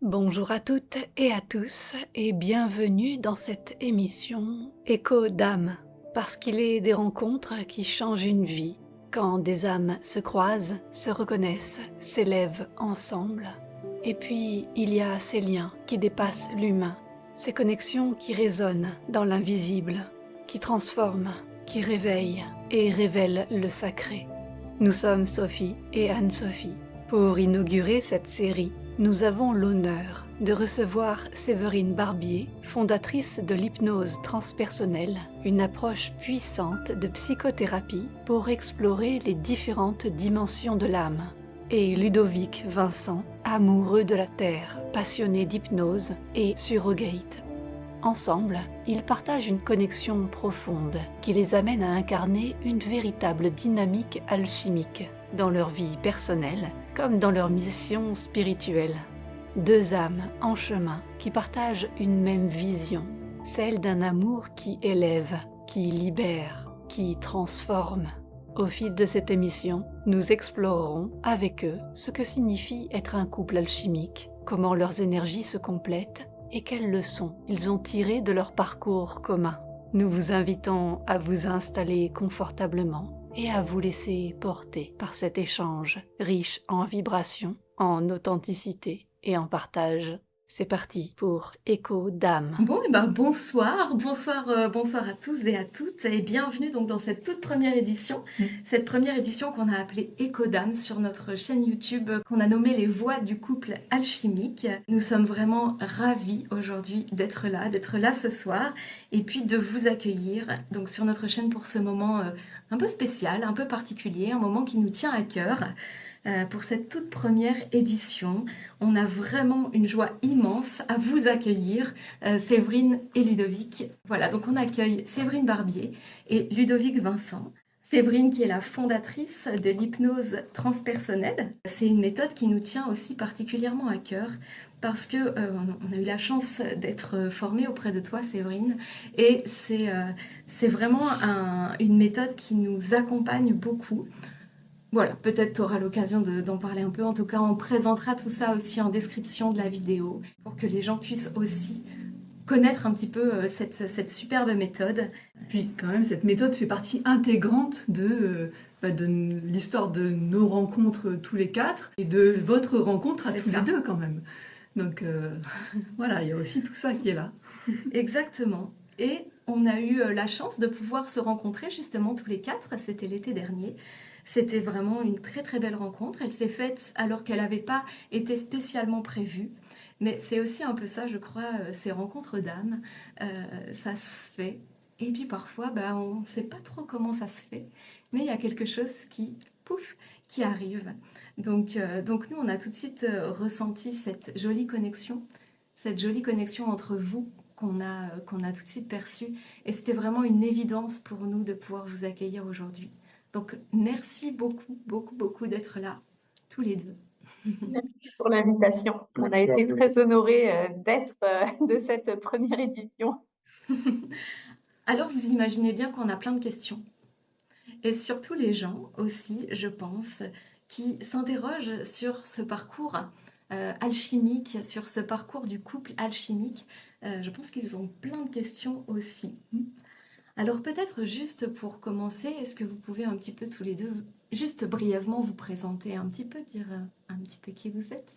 Bonjour à toutes et à tous et bienvenue dans cette émission Écho d'âme, parce qu'il est des rencontres qui changent une vie, quand des âmes se croisent, se reconnaissent, s'élèvent ensemble. Et puis il y a ces liens qui dépassent l'humain, ces connexions qui résonnent dans l'invisible, qui transforment, qui réveillent et révèlent le sacré. Nous sommes Sophie et Anne-Sophie. Pour inaugurer cette série, nous avons l'honneur de recevoir Séverine Barbier, fondatrice de l'hypnose transpersonnelle, une approche puissante de psychothérapie pour explorer les différentes dimensions de l'âme, et Ludovic Vincent, amoureux de la Terre, passionné d'hypnose et surrogate. Ensemble, ils partagent une connexion profonde qui les amène à incarner une véritable dynamique alchimique dans leur vie personnelle comme dans leur mission spirituelle. Deux âmes en chemin qui partagent une même vision, celle d'un amour qui élève, qui libère, qui transforme. Au fil de cette émission, nous explorerons avec eux ce que signifie être un couple alchimique, comment leurs énergies se complètent et quelles leçons ils ont tirées de leur parcours commun. Nous vous invitons à vous installer confortablement et à vous laisser porter par cet échange riche en vibrations, en authenticité et en partage. C'est parti pour Écho d'âme. Bon, et ben bonsoir à tous et à toutes, et bienvenue donc dans cette toute première édition, cette première édition qu'on a appelée Écho d'âme sur notre chaîne YouTube qu'on a nommée Les Voix du couple alchimique. Nous sommes vraiment ravis aujourd'hui d'être là ce soir, et puis de vous accueillir donc sur notre chaîne pour ce moment un peu spécial, un peu particulier, un moment qui nous tient à cœur. Pour cette toute première édition. On a vraiment une joie immense à vous accueillir, Séverine et Ludovic. Voilà, donc on accueille Séverine Barbier et Ludovic Vincent. Séverine qui est la fondatrice de l'hypnose transpersonnelle. C'est une méthode qui nous tient aussi particulièrement à cœur parce que on a eu la chance d'être formé auprès de toi, Séverine, et c'est vraiment une méthode qui nous accompagne beaucoup. Voilà, peut-être tu auras l'occasion d'en parler un peu. En tout cas, on présentera tout ça aussi en description de la vidéo pour que les gens puissent aussi connaître un petit peu cette superbe méthode. Puis quand même, cette méthode fait partie intégrante de l'histoire de nos rencontres tous les quatre et de votre rencontre à C'est tous ça. les deux quand même. Donc voilà, il y a aussi tout ça qui est là. Exactement. Et on a eu la chance de pouvoir se rencontrer justement tous les quatre. C'était l'été dernier. C'était vraiment une très très belle rencontre. Elle s'est faite alors qu'elle n'avait pas été spécialement prévue. Mais c'est aussi un peu ça, je crois, ces rencontres d'âmes. Ça se fait. Et puis parfois, bah, on ne sait pas trop comment ça se fait. Mais il y a quelque chose qui, pouf, qui arrive. Donc nous, on a tout de suite ressenti cette jolie connexion entre vous qu'on a tout de suite perçue. Et c'était vraiment une évidence pour nous de pouvoir vous accueillir aujourd'hui. Donc merci beaucoup, beaucoup, beaucoup d'être là, tous les deux. Merci pour l'invitation. On a été très honorés d'être de cette première édition. Alors vous imaginez bien qu'on a plein de questions. Et surtout les gens aussi, je pense, qui s'interrogent sur ce parcours alchimique, sur ce parcours du couple alchimique. Je pense qu'ils ont plein de questions aussi. Alors peut-être juste pour commencer, est-ce que vous pouvez un petit peu tous les deux, juste brièvement vous présenter un petit peu, dire un petit peu qui vous êtes?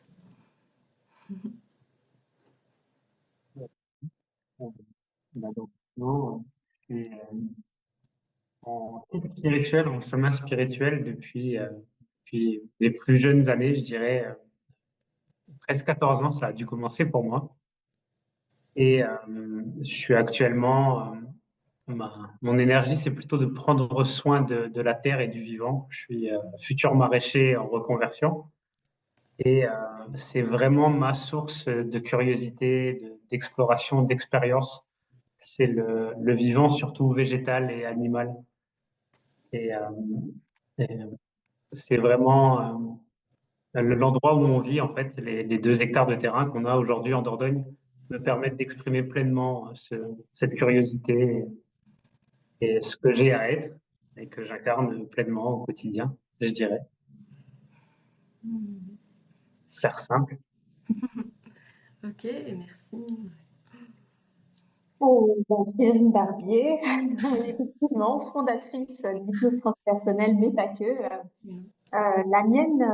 Bah, donc, non, je suis en quête spirituelle, en chemin spirituel depuis les plus jeunes années, je dirais, presque 14 ans, ça a dû commencer pour moi. Et je suis actuellement, mon énergie, c'est plutôt de prendre soin de la terre et du vivant. Je suis futur maraîcher en reconversion. Et c'est vraiment ma source de curiosité, d'exploration, d'expérience. C'est le vivant, surtout végétal et animal. Et, et c'est vraiment l'endroit où on vit, en fait, les 2 hectares de terrain qu'on a aujourd'hui en Dordogne me permettent d'exprimer pleinement cette curiosité et ce que j'ai à être et que j'incarne pleinement au quotidien, je dirais. Hmm, Faire super. simple. Ok, merci. Cyrine Barbier, effectivement, fondatrice d'hypnose transpersonnelle, mais pas que. La mienne,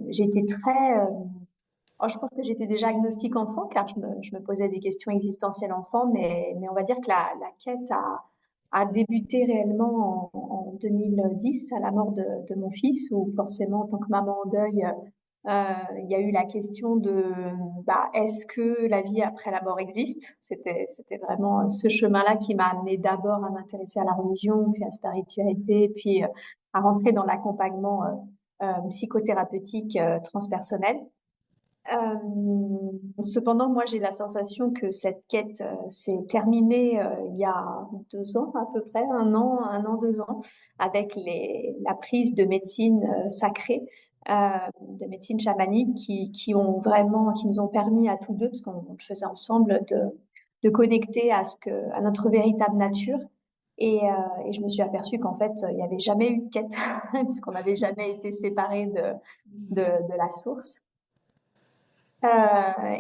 j'étais très. Je pense que j'étais déjà agnostique enfant, car je me posais des questions existentielles enfant, mais on va dire que la quête a débuté réellement en 2010, à la mort de mon fils, où forcément, en tant que maman en deuil, il y a eu la question de est-ce que la vie après la mort existe? C'était vraiment ce chemin-là qui m'a amené d'abord à m'intéresser à la religion, puis à la spiritualité, puis à rentrer dans l'accompagnement psychothérapeutique transpersonnel. Cependant, moi, j'ai la sensation que cette quête s'est terminée il y a 2 ans à peu près, un an, 2 ans, avec la prise de médecine sacrée, de médecine chamanique, qui nous ont permis à tous deux, parce qu'on le faisait ensemble, de connecter à notre véritable nature. Et je me suis aperçue qu'en fait, il n'y avait jamais eu de quête, puisqu'on n'avait jamais été séparés de la source.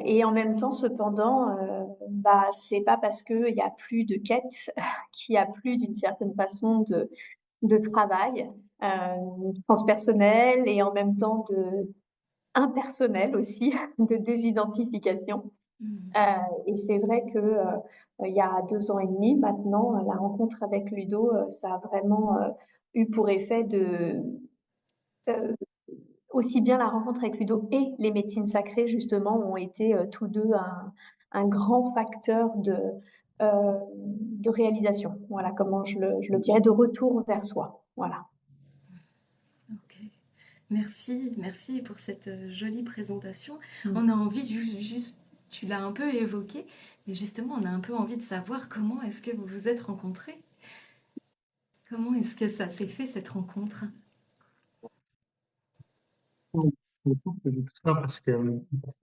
Et en même temps, cependant, c'est pas parce qu'il y a plus de quête qu'il y a plus d'une certaine façon de travail transpersonnel et en même temps de impersonnel aussi, de désidentification. Et c'est vrai que il y a 2 ans et demi maintenant, la rencontre avec Ludo, ça a vraiment eu pour effet de euh, aussi bien la rencontre avec Ludo et les médecines sacrées, justement, ont été tous deux un grand facteur de réalisation. Voilà comment je le dirais, de retour vers soi. Voilà. Ok. Merci pour cette jolie présentation. On a envie, juste, tu l'as un peu évoqué, mais justement, on a un peu envie de savoir comment est-ce que vous vous êtes rencontrés? Comment est-ce que ça s'est fait, cette rencontre? Je trouve que je dis tout ça parce que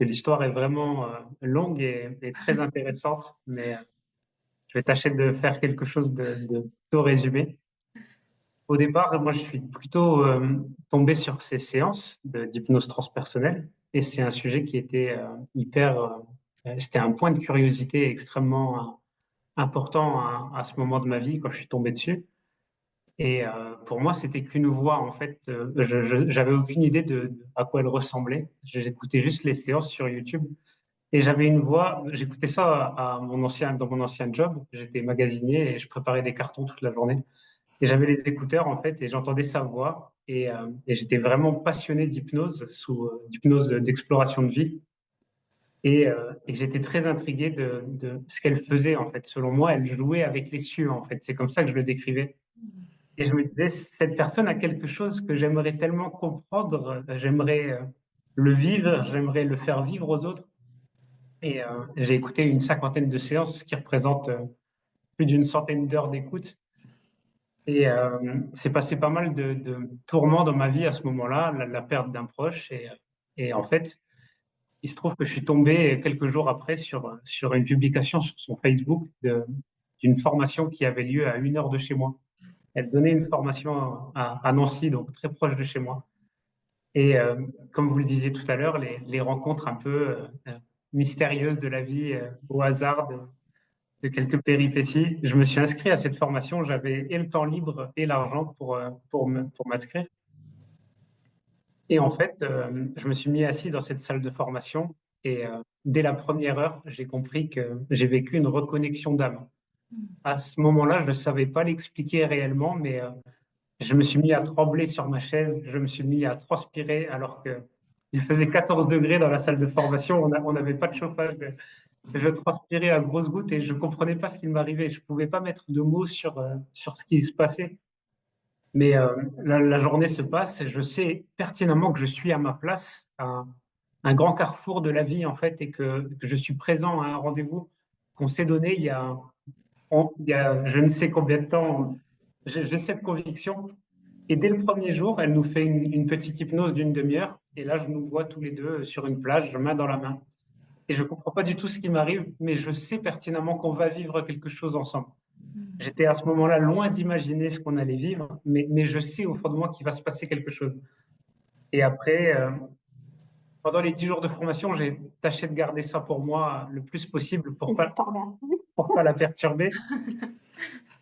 l'histoire est vraiment longue et très intéressante, mais je vais tâcher de faire quelque chose de plutôt résumé. Au départ, moi, je suis plutôt tombé sur ces séances d'hypnose transpersonnelle et c'est un sujet qui était c'était un point de curiosité extrêmement important à ce moment de ma vie quand je suis tombé dessus. Et pour moi, c'était qu'une voix, en fait. J'avais aucune idée à quoi elle ressemblait. J'écoutais juste les séances sur YouTube. Et j'avais une voix, j'écoutais ça dans mon ancien job. J'étais magasinier et je préparais des cartons toute la journée. Et j'avais les écouteurs, en fait, et j'entendais sa voix. Et j'étais vraiment passionné d'hypnose, d'hypnose d'exploration de vie. Et j'étais très intrigué de ce qu'elle faisait, en fait. Selon moi, elle jouait avec les cieux, en fait. C'est comme ça que je le décrivais. Et je me disais, cette personne a quelque chose que j'aimerais tellement comprendre, j'aimerais le vivre, j'aimerais le faire vivre aux autres. Et j'ai écouté une cinquantaine de séances, ce qui représente plus d'une centaine d'heures d'écoute. Et c'est passé pas mal de tourments dans ma vie à ce moment-là, la perte d'un proche. Et en fait, il se trouve que je suis tombé quelques jours après sur une publication sur son Facebook d'une formation qui avait lieu à 1 heure de chez moi. Elle donnait une formation à Nancy, donc très proche de chez moi. Et comme vous le disiez tout à l'heure, les rencontres un peu mystérieuses de la vie, au hasard de quelques péripéties. Je me suis inscrit à cette formation, j'avais et le temps libre et l'argent pour m'inscrire. Et en fait, je me suis mis assis dans cette salle de formation et dès la première heure, j'ai compris que j'ai vécu une reconnexion d'âme. À ce moment-là, je ne savais pas l'expliquer réellement, mais je me suis mis à trembler sur ma chaise, je me suis mis à transpirer alors que il faisait 14 degrés dans la salle de formation, on n'avait pas de chauffage. Je transpirais à grosses gouttes et je comprenais pas ce qui m'arrivait. Je pouvais pas mettre de mots sur ce qui se passait. Mais la journée se passe et je sais pertinemment que je suis à ma place, à un grand carrefour de la vie en fait, et que je suis présent à un rendez-vous qu'on s'est donné il y a je ne sais combien de temps. J'ai cette conviction. Et dès le premier jour, elle nous fait une petite hypnose d'une demi-heure. Et là, je nous vois tous les deux sur une plage, main dans la main. Et je comprends pas du tout ce qui m'arrive, mais je sais pertinemment qu'on va vivre quelque chose ensemble. J'étais à ce moment-là loin d'imaginer ce qu'on allait vivre, mais je sais au fond de moi qu'il va se passer quelque chose. Et après, pendant les 10 jours de formation, j'ai tâché de garder ça pour moi le plus possible Et je t'en remercie. pour pas la perturber.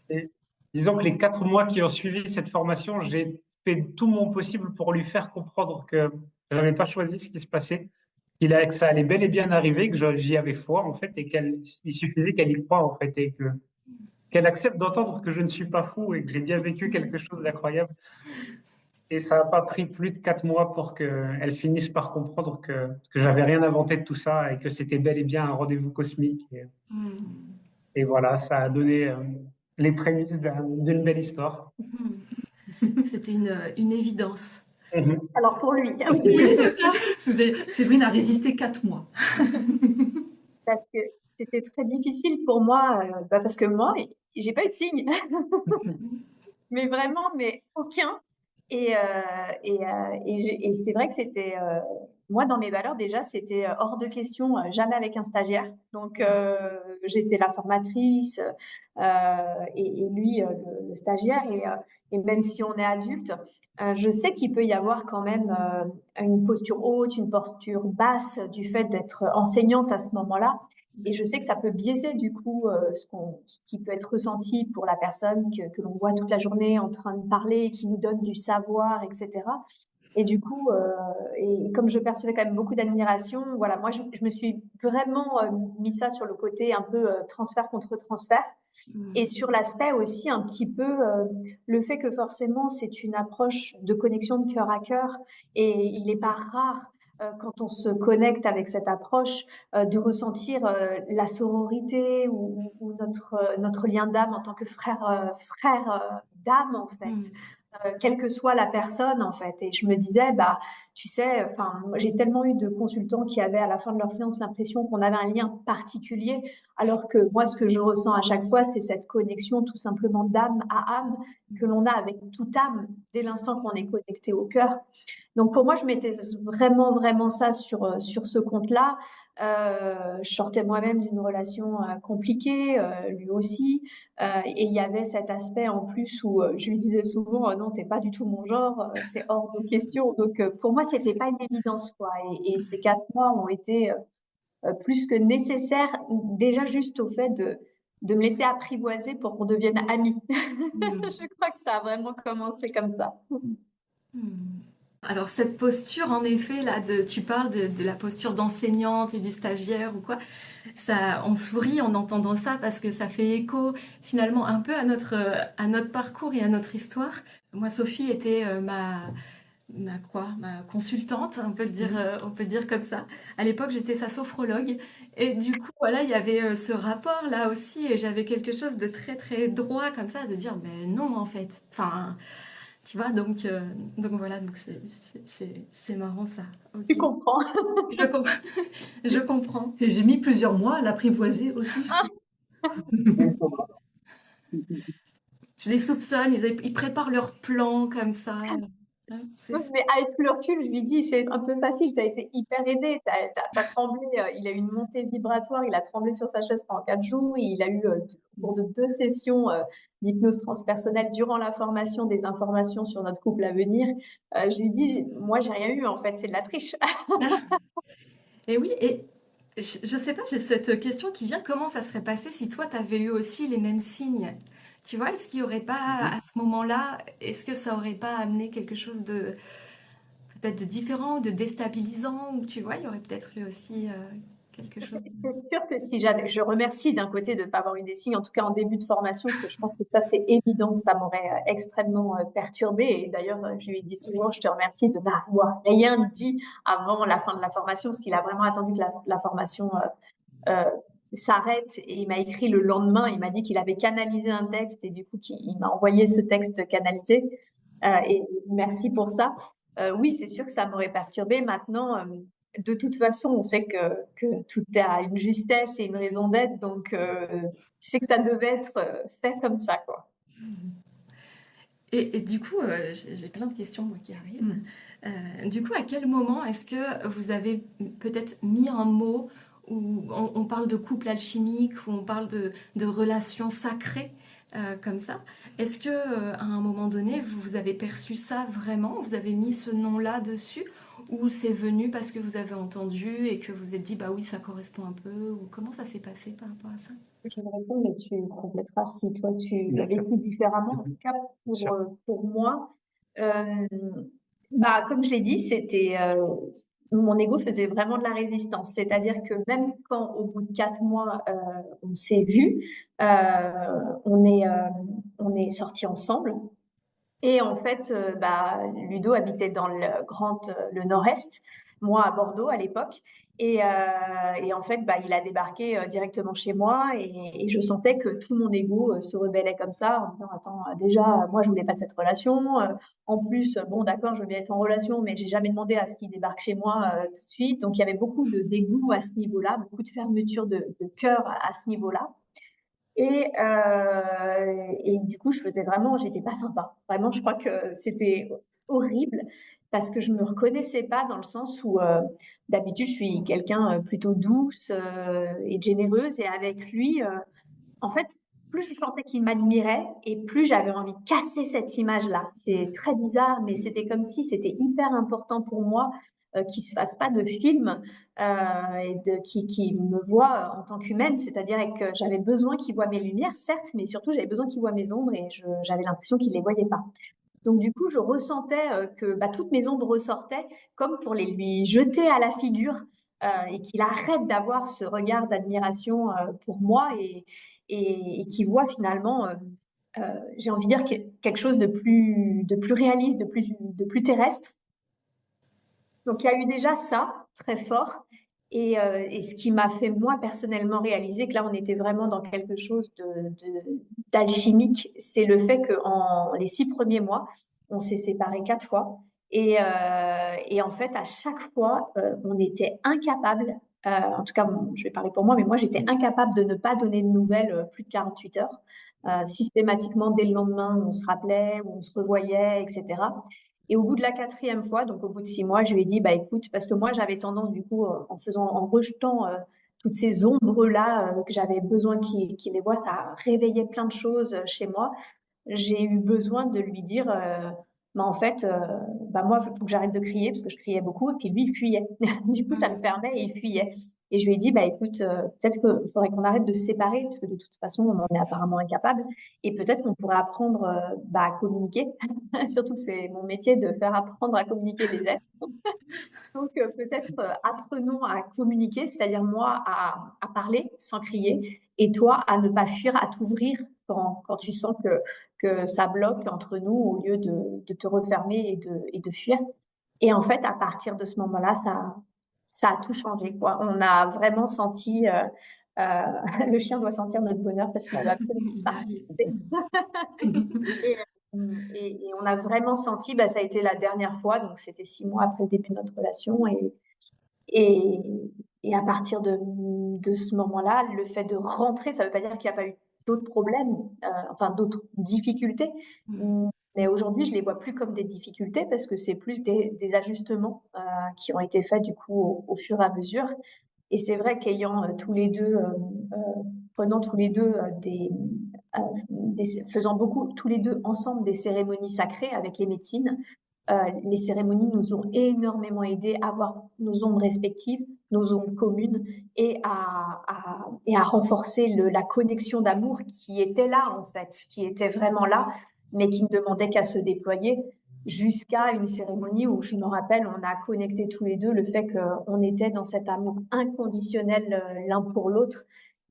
Et disons que les 4 mois qui ont suivi cette formation, j'ai fait tout mon possible pour lui faire comprendre que je n'avais pas choisi ce qui se passait, que ça allait bel et bien arriver, que j'y avais foi, en fait, et il suffisait qu'elle y croie, en fait, et qu'elle accepte d'entendre que je ne suis pas fou et que j'ai bien vécu quelque chose d'incroyable. Et ça n'a pas pris plus de 4 mois pour qu'elle finisse par comprendre que j'avais rien inventé de tout ça et que c'était bel et bien un rendez-vous cosmique. Et voilà, ça a donné les prémices d'une belle histoire. C'était une évidence. Mhm. Alors pour lui, Oui, c'est ça. Séverine a résisté 4 mois. parce que c'était très difficile pour moi, parce que moi, j'ai pas eu de signe, mais vraiment, mais aucun. Et c'est vrai que c'était, moi, dans mes valeurs, déjà, c'était hors de question, jamais avec un stagiaire. Donc, j'étais la formatrice et lui, le stagiaire. Et même si on est adulte, je sais qu'il peut y avoir quand même une posture haute, une posture basse du fait d'être enseignante à ce moment-là. Et je sais que ça peut biaiser du coup ce qui peut être ressenti pour la personne que l'on voit toute la journée en train de parler, qui nous donne du savoir, etc. Et du coup, et comme je percevais quand même beaucoup d'admiration, voilà, moi je me suis vraiment mis ça sur le côté un peu transfert contre transfert. Et sur l'aspect aussi un petit peu le fait que forcément c'est une approche de connexion de cœur à cœur et il n'est pas rare quand on se connecte avec cette approche de ressentir la sororité ou notre lien d'âme en tant que frère d'âme en fait. Quelle que soit la personne en fait. Et je me disais, bah, tu sais, enfin, j'ai tellement eu de consultants qui avaient à la fin de leur séance l'impression qu'on avait un lien particulier, alors que moi, ce que je ressens à chaque fois, c'est cette connexion tout simplement d'âme à âme que l'on a avec toute âme dès l'instant qu'on est connecté au cœur. Donc pour moi, je mettais vraiment ça sur ce compte-là. Je sortais moi-même d'une relation compliquée, lui aussi. Et il y avait cet aspect en plus où je lui disais souvent non, t'es pas du tout mon genre, c'est hors de question. Donc pour moi, c'était pas une évidence quoi. Et ces 4 mois ont été plus que nécessaires, déjà juste au fait de me laisser apprivoiser pour qu'on devienne amis. Je crois que ça a vraiment commencé comme ça. Alors cette posture, en effet, là, tu parles de la posture d'enseignante et du stagiaire ou quoi, ça, on sourit en entendant ça parce que ça fait écho finalement un peu à notre parcours et à notre histoire. Moi, Sophie était ma consultante, on peut le dire comme ça. À l'époque, j'étais sa sophrologue et du coup, voilà, il y avait ce rapport là aussi et j'avais quelque chose de très très droit comme ça, de dire, mais non en fait. Enfin, tu vois, donc voilà, donc c'est marrant ça. Ok. Tu comprends. Je comprends. Je comprends. Et j'ai mis plusieurs mois à l'apprivoiser aussi. Je les soupçonne, ils préparent leur plan comme ça. Hein, Mais avec le recul, je lui dis, c'est un peu facile, tu as été hyper aidé, tu as tremblé, il a eu une montée vibratoire, il a tremblé sur sa chaise pendant 4 jours, il a eu, au cours de 2 sessions d'hypnose transpersonnelle durant la formation, des informations sur notre couple à venir. Je lui dis, moi, j'ai rien eu, en fait, c'est de la triche. Et oui, et je sais pas, j'ai cette question qui vient, comment ça serait passé si toi, tu avais eu aussi les mêmes signes? Tu vois, est-ce qu'il y aurait pas, à ce moment-là, est-ce que ça aurait pas amené quelque chose de peut-être de différent, de déstabilisant, ou tu vois, il y aurait peut-être eu aussi quelque chose. C'est sûr que si j'avais, je remercie d'un côté de ne pas avoir eu des signes, en tout cas en début de formation, parce que je pense que ça, c'est évident que ça m'aurait extrêmement perturbée. Et d'ailleurs, je lui ai dit souvent, je te remercie de n'avoir rien dit avant la fin de la formation, parce qu'il a vraiment attendu que la formation s'arrête. Et il m'a écrit le lendemain, il m'a dit qu'il avait canalisé un texte et du coup, il m'a envoyé ce texte canalisé. Et merci pour ça. Oui, c'est sûr que ça m'aurait perturbée. Maintenant, de toute façon, on sait que tout a une justesse et une raison d'être, donc c'est que ça devait être fait comme ça, quoi. Et du coup, j'ai plein de questions moi, qui arrivent. Du coup, à quel moment est-ce que vous avez peut-être mis un mot où on parle de couple alchimique, où on parle de relations sacrées comme ça? Est-ce que à un moment donné, vous avez perçu ça vraiment? Vous avez mis ce nom-là dessus? ou c'est venu parce que vous avez entendu et que vous êtes dit, bah oui, ça correspond un peu, ou comment ça s'est passé par rapport à ça? Je vais répondre, mais tu compléteras si toi tu l'as Bien sûr. vécu différemment. En tout cas, Sûr. pour moi, euh, bah, comme je l'ai dit, c'était mon ego faisait vraiment de la résistance. C'est-à-dire que même quand au bout de 4 mois, on s'est vu, on est sortis ensemble. Et en fait, bah, Ludo habitait dans le nord-est, moi à Bordeaux à l'époque. Et en fait, bah, il a débarqué directement chez moi et je sentais que tout mon ego se rebellait comme ça en me disant, attends, déjà, moi, je voulais pas de cette relation. En plus, bon, d'accord, je veux bien être en relation, mais j'ai jamais demandé à ce qu'il débarque chez moi tout de suite. Donc, il y avait beaucoup de dégoût à ce niveau-là, beaucoup de fermeture de cœur à ce niveau-là. Et du coup, j'étais pas sympa. Vraiment, je crois que c'était horrible parce que je me reconnaissais pas dans le sens où d'habitude je suis quelqu'un plutôt douce et généreuse et avec lui, en fait, plus je sentais qu'il m'admirait et plus j'avais envie de casser cette image-là. C'est très bizarre, mais c'était comme si c'était hyper important pour moi qu'il se fasse pas de film qui me voit en tant qu'humaine, c'est-à-dire que j'avais besoin qu'il voit mes lumières, certes, mais surtout j'avais besoin qu'il voit mes ombres et j'avais l'impression qu'il les voyait pas. Donc du coup, je ressentais que bah, toutes mes ombres ressortaient comme pour les lui jeter à la figure et qu'il arrête d'avoir ce regard d'admiration pour moi et qu'il voit finalement, j'ai envie de dire, quelque chose de plus réaliste, de plus terrestre. Donc il y a eu déjà ça, très fort. Et ce qui m'a fait moi personnellement réaliser que là on était vraiment dans quelque chose d'alchimique, c'est le fait que en les 6 premiers mois, on s'est séparés 4 fois. Et en fait, à chaque fois, on était incapable, en tout cas, bon, je vais parler pour moi, mais moi j'étais incapable de ne pas donner de nouvelles plus de 48 heures. Systématiquement, dès le lendemain, on se rappelait, on se revoyait, etc. Et au bout de la 4e fois, donc au bout de 6 mois, je lui ai dit, bah écoute, parce que moi j'avais tendance du coup, en rejetant toutes ces ombres-là que j'avais besoin qu'il les voie, ça réveillait plein de choses chez moi. J'ai eu besoin de lui dire, bah en fait, bah moi, il faut que j'arrête de crier parce que je criais beaucoup et puis lui, il fuyait. Du coup, ça me fermait et il fuyait. Et je lui ai dit, bah écoute, peut-être qu'il faudrait qu'on arrête de se séparer parce que de toute façon, on en est apparemment incapable et peut-être qu'on pourrait apprendre bah, à communiquer. Surtout que c'est mon métier de faire apprendre à communiquer les êtres. Donc, peut-être apprenons à communiquer, c'est-à-dire moi à parler sans crier et toi à ne pas fuir, à t'ouvrir quand tu sens que ça bloque entre nous au lieu de te refermer et de fuir. Et en fait, à partir de ce moment-là, ça a tout changé, quoi. On a vraiment senti, le chien doit sentir notre bonheur parce qu'il veut absolument participer. Et, et on a vraiment senti, bah, ça a été la dernière fois, donc c'était 6 mois après le début de notre relation. Et, et à partir de ce moment-là, le fait de rentrer, ça ne veut pas dire qu'il n'y a pas eu d'autres problèmes, enfin d'autres difficultés. Mais aujourd'hui, je les vois plus comme des difficultés parce que c'est plus des ajustements qui ont été faits du coup au fur et à mesure. Et c'est vrai qu'ayant tous les deux, prenant tous les deux faisant beaucoup tous les deux ensemble des cérémonies sacrées avec les médecines, les cérémonies nous ont énormément aidés à voir nos ombres respectives, nos ombres communes et à renforcer la connexion d'amour qui était là en fait, qui était vraiment là, mais qui ne demandait qu'à se déployer jusqu'à une cérémonie où je me rappelle, on a connecté tous les deux le fait qu'on était dans cet amour inconditionnel l'un pour l'autre.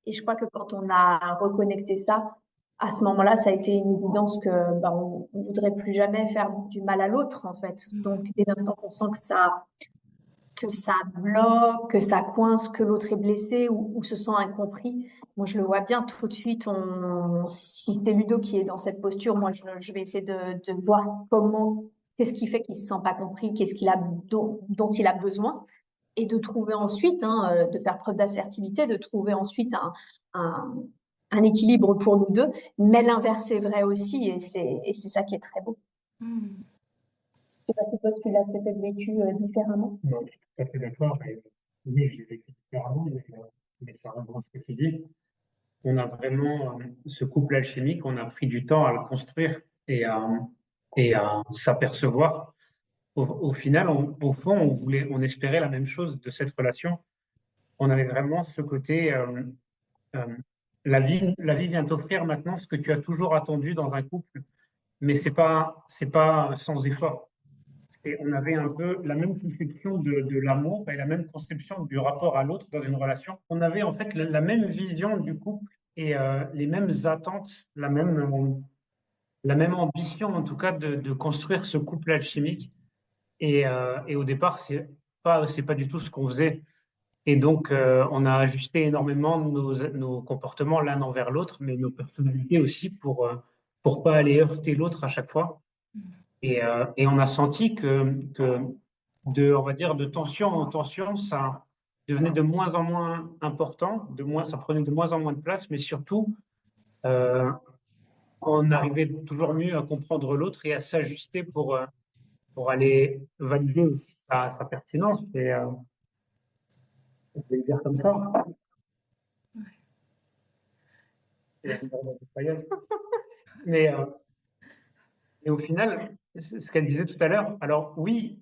Et je crois que quand on a reconnecté ça, à ce moment-là, ça a été une évidence que ben, on voudrait plus jamais faire du mal à l'autre, en fait. Donc, dès l'instant qu'on sent que ça bloque, que ça coince, que l'autre est blessé ou se sent incompris, moi, je le vois bien tout de suite. Si c'est Ludo qui est dans cette posture, moi, je vais essayer de voir qu'est-ce qui fait qu'il se sent pas compris, qu'est-ce dont il a besoin et de trouver ensuite, de faire preuve d'assertivité, de trouver ensuite un, un équilibre pour nous deux, mais l'inverse est vrai aussi, et c'est ça qui est très beau. Je sais pas si toi tu l'as peut-être vécu différemment. Non, je suis tout à fait d'accord. Et oui, je l'ai vécu différemment, mais ça rejoint ce que tu dis. On a vraiment ce couple alchimique, on a pris du temps à le construire et à s'apercevoir au final, au fond, on espérait la même chose de cette relation. On avait vraiment ce côté, euh, la vie vient t'offrir maintenant ce que tu as toujours attendu dans un couple, mais c'est pas sans effort. Et on avait un peu la même conception de l'amour et la même conception du rapport à l'autre dans une relation. On avait en fait la même vision du couple et les mêmes attentes, la même ambition en tout cas de construire ce couple alchimique. Et au départ, c'est pas du tout ce qu'on faisait. Et donc, on a ajusté énormément nos comportements l'un envers l'autre, mais nos personnalités aussi pour pas aller heurter l'autre à chaque fois. Et on a senti que on va dire, de tension en tension, ça devenait de moins en moins important, ça prenait de moins en moins de place, mais surtout, euh, on arrivait toujours mieux à comprendre l'autre et à s'ajuster pour aller valider aussi sa pertinence. Et je vais le dire comme ça. C'est la manière dont je voyage. Mais, et au final, ce qu'elle disait tout à l'heure, alors oui,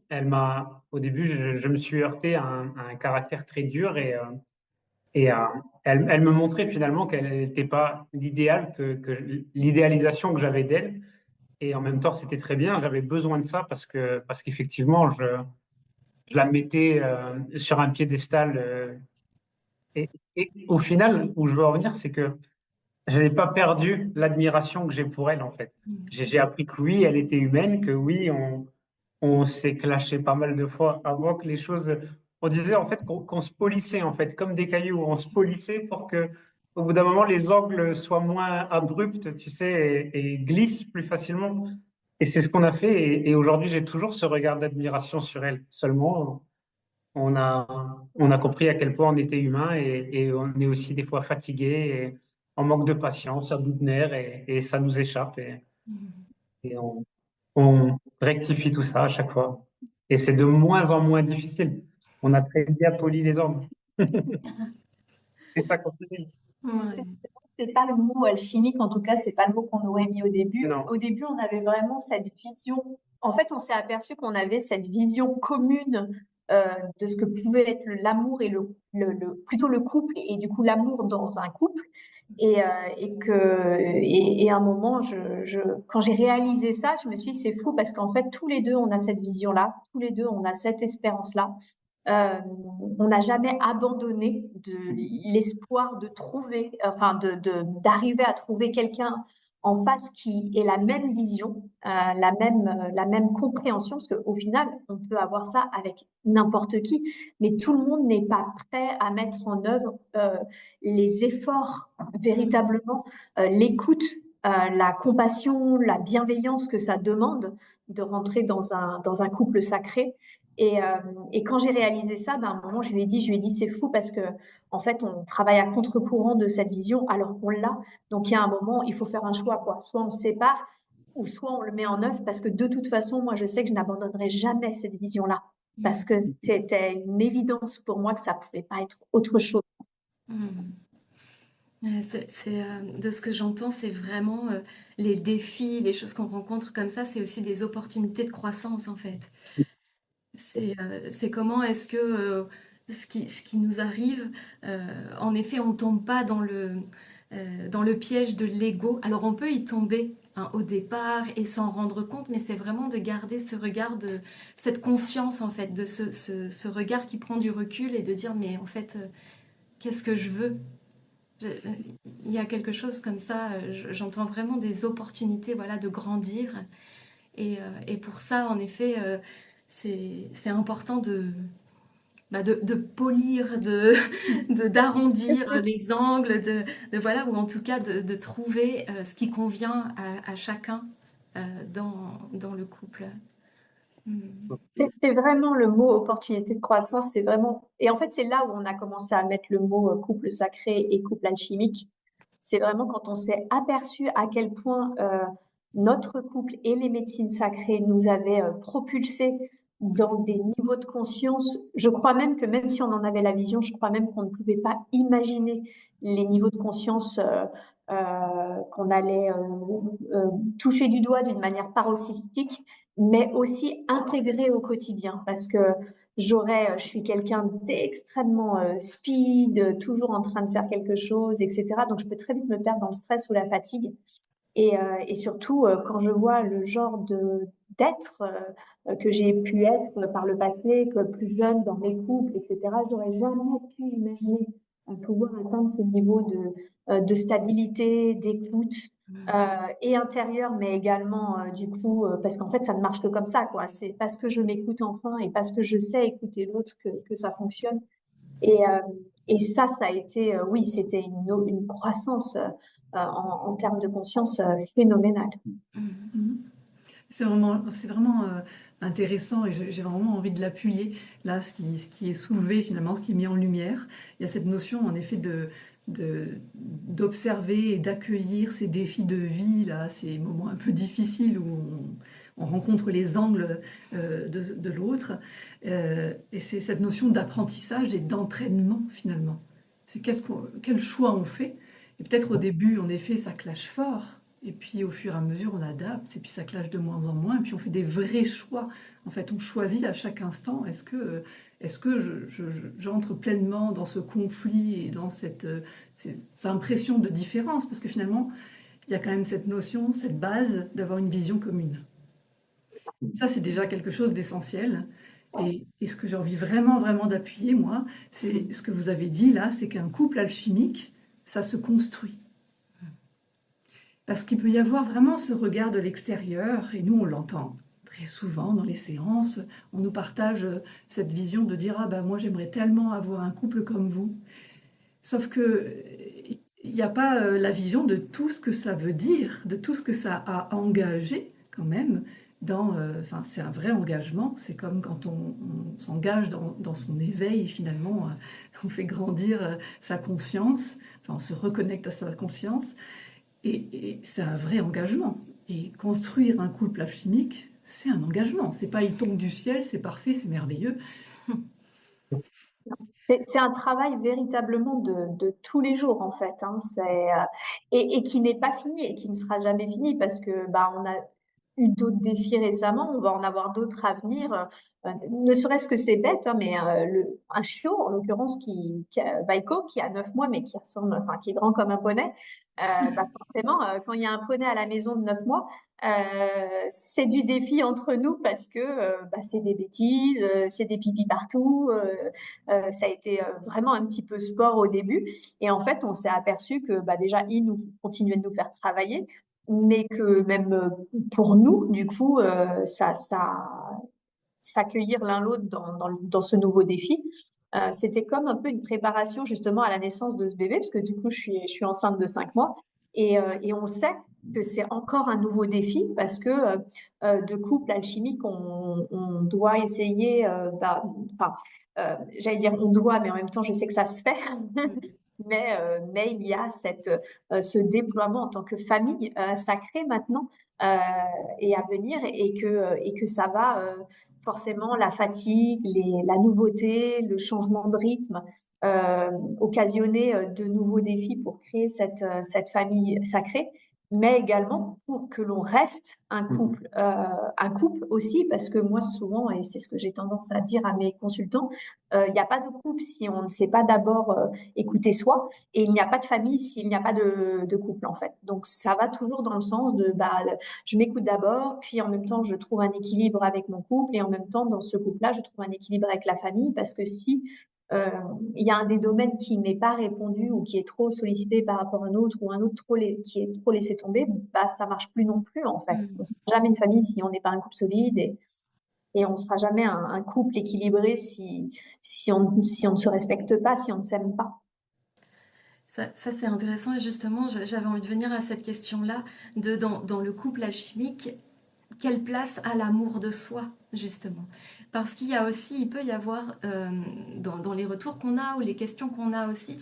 au début, je me suis heurté à un caractère très dur et elle me montrait finalement qu'elle n'était pas l'idéal, l'idéalisation que j'avais d'elle. Et en même temps, c'était très bien, j'avais besoin de ça parce qu'effectivement, je la mettais sur un piédestal. Et, et au final, où je veux en venir, c'est que je n'ai pas perdu l'admiration que j'ai pour elle, en fait. J'ai appris que oui, elle était humaine, que oui, on s'est clashé pas mal de fois avant que les choses. On disait en fait qu'on se polissait, en fait, comme des cailloux. On se polissait pour que, au bout d'un moment, les angles soient moins abrupts, tu sais, et glissent plus facilement. Et c'est ce qu'on a fait. Et aujourd'hui, j'ai toujours ce regard d'admiration sur elle. Seulement, on a compris à quel point on était humain et on est aussi des fois fatigué et on manque de patience, à bout de nerfs et ça nous échappe et on rectifie tout ça à chaque fois. Et c'est de moins en moins difficile. On a très bien poli les angles et ça continue. Ouais. C'est pas le mot alchimique, en tout cas, c'est pas le mot qu'on aurait mis au début. Non. Au début, on avait vraiment cette vision. En fait, on s'est aperçu qu'on avait cette vision commune de ce que pouvait être l'amour et plutôt le couple et du coup l'amour dans un couple. Et à un moment, quand j'ai réalisé ça, je me suis dit, c'est fou parce qu'en fait, tous les deux, on a cette vision-là, tous les deux, on a cette espérance-là. Euh, on n'a jamais abandonné l'espoir de trouver, enfin d'arriver à trouver quelqu'un en face qui ait la même vision, la même compréhension, parce qu'au final, on peut avoir ça avec n'importe qui, mais tout le monde n'est pas prêt à mettre en œuvre les efforts véritablement, l'écoute, la compassion, la bienveillance que ça demande de rentrer dans un couple sacré. Et, euh, et quand j'ai réalisé ça, ben, à un moment, je lui ai dit, c'est fou parce que, en fait, on travaille à contre-courant de cette vision alors qu'on l'a. Donc, il y a un moment, il faut faire un choix, quoi. Soit on se sépare, ou soit on le met en œuvre parce que de toute façon, moi, je sais que je n'abandonnerai jamais cette vision-là parce que c'était une évidence pour moi que ça pouvait pas être autre chose. De ce que j'entends, c'est vraiment les défis, les choses qu'on rencontre comme ça, c'est aussi des opportunités de croissance en fait. C'est comment est-ce que ce qui nous arrive, en effet, on tombe pas dans le piège de l'ego. Alors on peut y tomber hein, au départ et s'en rendre compte, mais c'est vraiment de garder ce regard cette conscience en fait, de ce regard qui prend du recul et de dire mais en fait, qu'est-ce que je veux? Il y a quelque chose comme ça, j'entends vraiment des opportunités voilà, de grandir. Et pour ça, en effet, c'est important de polir, d'arrondir les angles, voilà, ou en tout cas de trouver ce qui convient à chacun dans le couple. C'est vraiment le mot opportunité de croissance, c'est vraiment. Et en fait, c'est là où on a commencé à mettre le mot couple sacré et couple alchimique. C'est vraiment quand on s'est aperçu à quel point notre couple et les médecines sacrées nous avaient propulsés dans des niveaux de conscience. Je crois même que même si on en avait la vision, je crois même qu'on ne pouvait pas imaginer les niveaux de conscience qu'on allait toucher du doigt d'une manière paroxystique. mais aussi intégré au quotidien parce que je suis quelqu'un d'extrêmement speed, toujours en train de faire quelque chose, etc. Donc, je peux très vite me perdre dans le stress ou la fatigue. Et surtout, quand je vois le genre d'être que j'ai pu être par le passé, que plus jeune dans mes couples, etc., j'aurais jamais pu imaginer pouvoir atteindre ce niveau de stabilité, d'écoute, et intérieure, mais également, du coup, parce qu'en fait, ça ne marche que comme ça, quoi. C'est parce que je m'écoute enfin et parce que je sais écouter l'autre que ça fonctionne. Et, euh, et ça a été, oui, c'était une croissance en termes de conscience phénoménale. Mhm. C'est vraiment intéressant et j'ai vraiment envie de l'appuyer. Là, ce qui est soulevé finalement, ce qui est mis en lumière, il y a cette notion en effet d'observer et d'accueillir ces défis de vie, là, ces moments un peu difficiles où on rencontre les angles de l'autre. Et c'est cette notion d'apprentissage et d'entraînement finalement. C'est quel choix on fait. Et peut-être au début, en effet, ça clash fort. Et puis au fur et à mesure, on adapte, et puis ça clash de moins en moins, et puis on fait des vrais choix. En fait, on choisit à chaque instant, est-ce que j'entre pleinement dans ce conflit et dans ces impressions de différence? Parce que finalement, il y a quand même cette notion, cette base d'avoir une vision commune. Ça, c'est déjà quelque chose d'essentiel. Et ce que j'ai envie vraiment, vraiment d'appuyer, moi, c'est ce que vous avez dit là, c'est qu'un couple alchimique, ça se construit. Parce qu'il peut y avoir vraiment ce regard de l'extérieur, et nous on l'entend très souvent dans les séances, on nous partage cette vision de dire ah ben moi j'aimerais tellement avoir un couple comme vous. Sauf que il n'y a pas la vision de tout ce que ça veut dire, de tout ce que ça a engagé quand même. Enfin, c'est un vrai engagement, c'est comme quand on s'engage dans son éveil, finalement, on fait grandir sa conscience, enfin, on se reconnecte à sa conscience. Et c'est un vrai engagement. Et construire un couple alchimique, c'est un engagement. C'est pas il tombe du ciel, c'est parfait, c'est merveilleux. C'est un travail véritablement de tous les jours, en fait, hein. Et qui n'est pas fini et qui ne sera jamais fini parce que bah, on a eu d'autres défis récemment, on va en avoir d'autres à venir. Ne serait-ce que c'est bête, hein, mais un chiot, en l'occurrence, Vaiko, qui a 9 mois, mais qui ressemble, enfin, qui est grand comme un poney, bah forcément, quand il y a un poney à la maison de 9 mois, c'est du défi entre nous parce que bah, c'est des bêtises, c'est des pipis partout. Ça a été vraiment un petit peu sport au début. Et en fait, on s'est aperçu que bah, déjà, il nous continuait de nous faire travailler, mais que même pour nous, du coup, s'accueillir l'un l'autre dans ce nouveau défi, c'était comme un peu une préparation justement à la naissance de ce bébé, parce que du coup, je suis enceinte de 5 mois. Et on sait que c'est encore un nouveau défi parce que de couple alchimique, on doit essayer, enfin, j'allais dire on doit, mais en même temps, je sais que ça se fait. Mais il y a ce déploiement en tant que famille sacrée maintenant euh, et à venir et que ça va forcément la fatigue, la nouveauté, le changement de rythme euh, occasionner de nouveaux défis pour créer cette famille sacrée, mais également pour que l'on reste un couple aussi, parce que moi souvent, et c'est ce que j'ai tendance à dire à mes consultants, il n'y a pas de couple si on ne sait pas d'abord écouter soi, et il n'y a pas de famille s'il n'y a pas de couple en fait. Donc ça va toujours dans le sens de bah, je m'écoute d'abord, puis en même temps je trouve un équilibre avec mon couple, et en même temps dans ce couple-là je trouve un équilibre avec la famille, parce que si euh, il y a un des domaines qui n'est pas répondu ou qui est trop sollicité par rapport à un autre, ou un autre qui est trop laissé tomber, bah ça marche plus non plus en fait. On ne sera jamais une famille si on n'est pas un couple solide, et on ne sera jamais un couple équilibré si on ne se respecte pas, si on ne s'aime pas. Ça c'est intéressant et justement, j'avais envie de venir à cette question-là dans le couple alchimique, quelle place a l'amour de soi, justement? Parce qu'il y a aussi, il peut y avoir, dans les retours qu'on a ou les questions qu'on a aussi,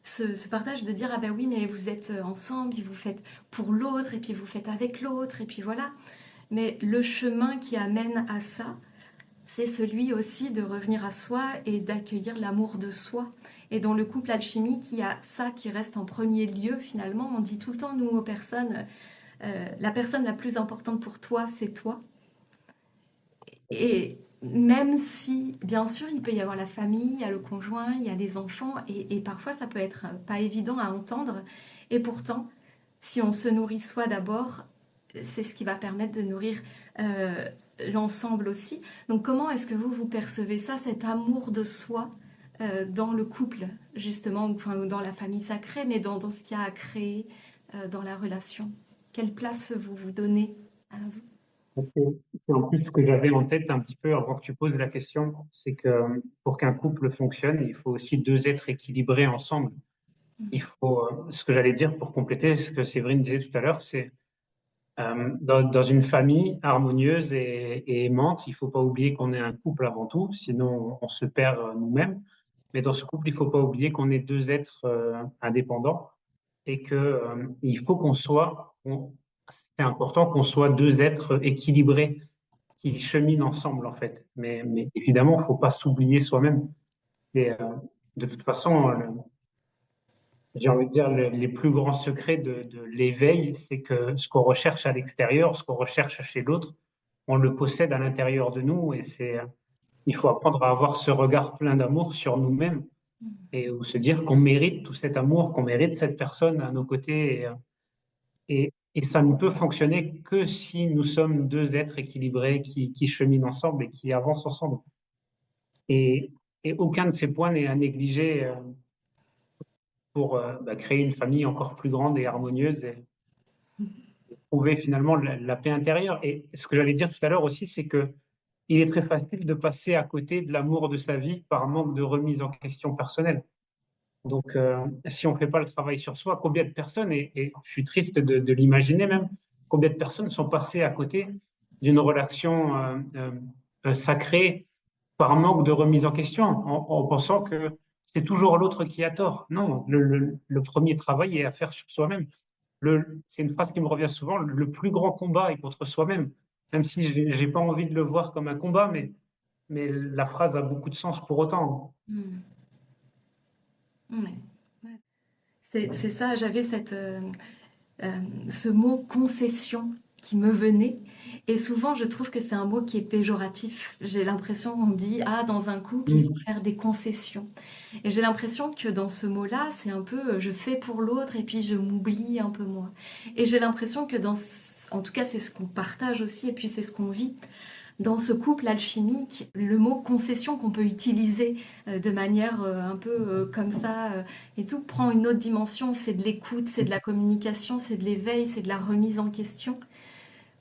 ce partage de dire, ah ben oui, mais vous êtes ensemble, puis vous faites pour l'autre, et puis vous faites avec l'autre, et puis voilà. Mais le chemin qui amène à ça, c'est celui aussi de revenir à soi et d'accueillir l'amour de soi. Et dans le couple alchimique, il y a ça qui reste en premier lieu finalement. On dit tout le temps, nous, aux personnes, la personne la plus importante pour toi, c'est toi. Et même si, bien sûr, il peut y avoir la famille, il y a le conjoint, il y a les enfants, et parfois ça peut être pas évident à entendre. Et pourtant, si on se nourrit soi d'abord, c'est ce qui va permettre de nourrir euh, l'ensemble aussi. Donc comment est-ce que vous percevez ça, cet amour de soi dans le couple, justement, ou, enfin, ou dans la famille sacrée, mais dans ce qu'il y a à créer dans la relation? Quelle place vous vous donnez à vous? C'est c'est en plus ce que j'avais en tête un petit peu avant que tu poses la question, c'est que pour qu'un couple fonctionne, il faut aussi deux êtres équilibrés ensemble. Il faut, ce que j'allais dire pour compléter ce que Séverine disait tout à l'heure, c'est dans une famille harmonieuse et aimante, il faut pas oublier qu'on est un couple avant tout, sinon on se perd nous-mêmes. Mais dans ce couple, il faut pas oublier qu'on est deux êtres indépendants et que il faut c'est important qu'on soit deux êtres équilibrés qui cheminent ensemble en fait. Mais évidemment, il faut pas s'oublier soi-même. Et de toute façon, j'ai envie de dire, les plus grands secrets de l'éveil, c'est que ce qu'on recherche à l'extérieur, ce qu'on recherche chez l'autre, on le possède à l'intérieur de nous. Et il faut apprendre à avoir ce regard plein d'amour sur nous-mêmes et se dire qu'on mérite tout cet amour, qu'on mérite cette personne à nos côtés. Et ça ne peut fonctionner que si nous sommes deux êtres équilibrés qui cheminent ensemble et qui avancent ensemble. Et, et aucun de ces points n'est à négliger pour créer une famille encore plus grande et harmonieuse et trouver finalement la paix intérieure. Et ce que j'allais dire tout à l'heure aussi, c'est que il est très facile de passer à côté de l'amour de sa vie par manque de remise en question personnelle. Donc, si on ne fait pas le travail sur soi, combien de personnes, et je suis triste de l'imaginer même, combien de personnes sont passées à côté d'une relation sacrée par manque de remise en question, en pensant que c'est toujours l'autre qui a tort. Non, le premier travail est à faire sur soi-même. C'est une phrase qui me revient souvent, le plus grand combat est contre soi-même. Même si j'ai pas envie de le voir comme un combat, mais la phrase a beaucoup de sens pour autant. Hmm. Ouais. Ouais. C'est ça, j'avais ce mot concession qui me venait. Et souvent, je trouve que c'est un mot qui est péjoratif. J'ai l'impression qu'on dit, ah, dans un couple, il faut Mm. faire des concessions. Et j'ai l'impression que dans ce mot-là, c'est un peu je fais pour l'autre et puis je m'oublie un peu moi. Et j'ai l'impression que en tout cas, c'est ce qu'on partage aussi et puis c'est ce qu'on vit. Dans ce couple alchimique, le mot concession qu'on peut utiliser de manière un peu comme ça et tout prend une autre dimension. C'est de l'écoute, c'est de la communication, c'est de l'éveil, c'est de la remise en question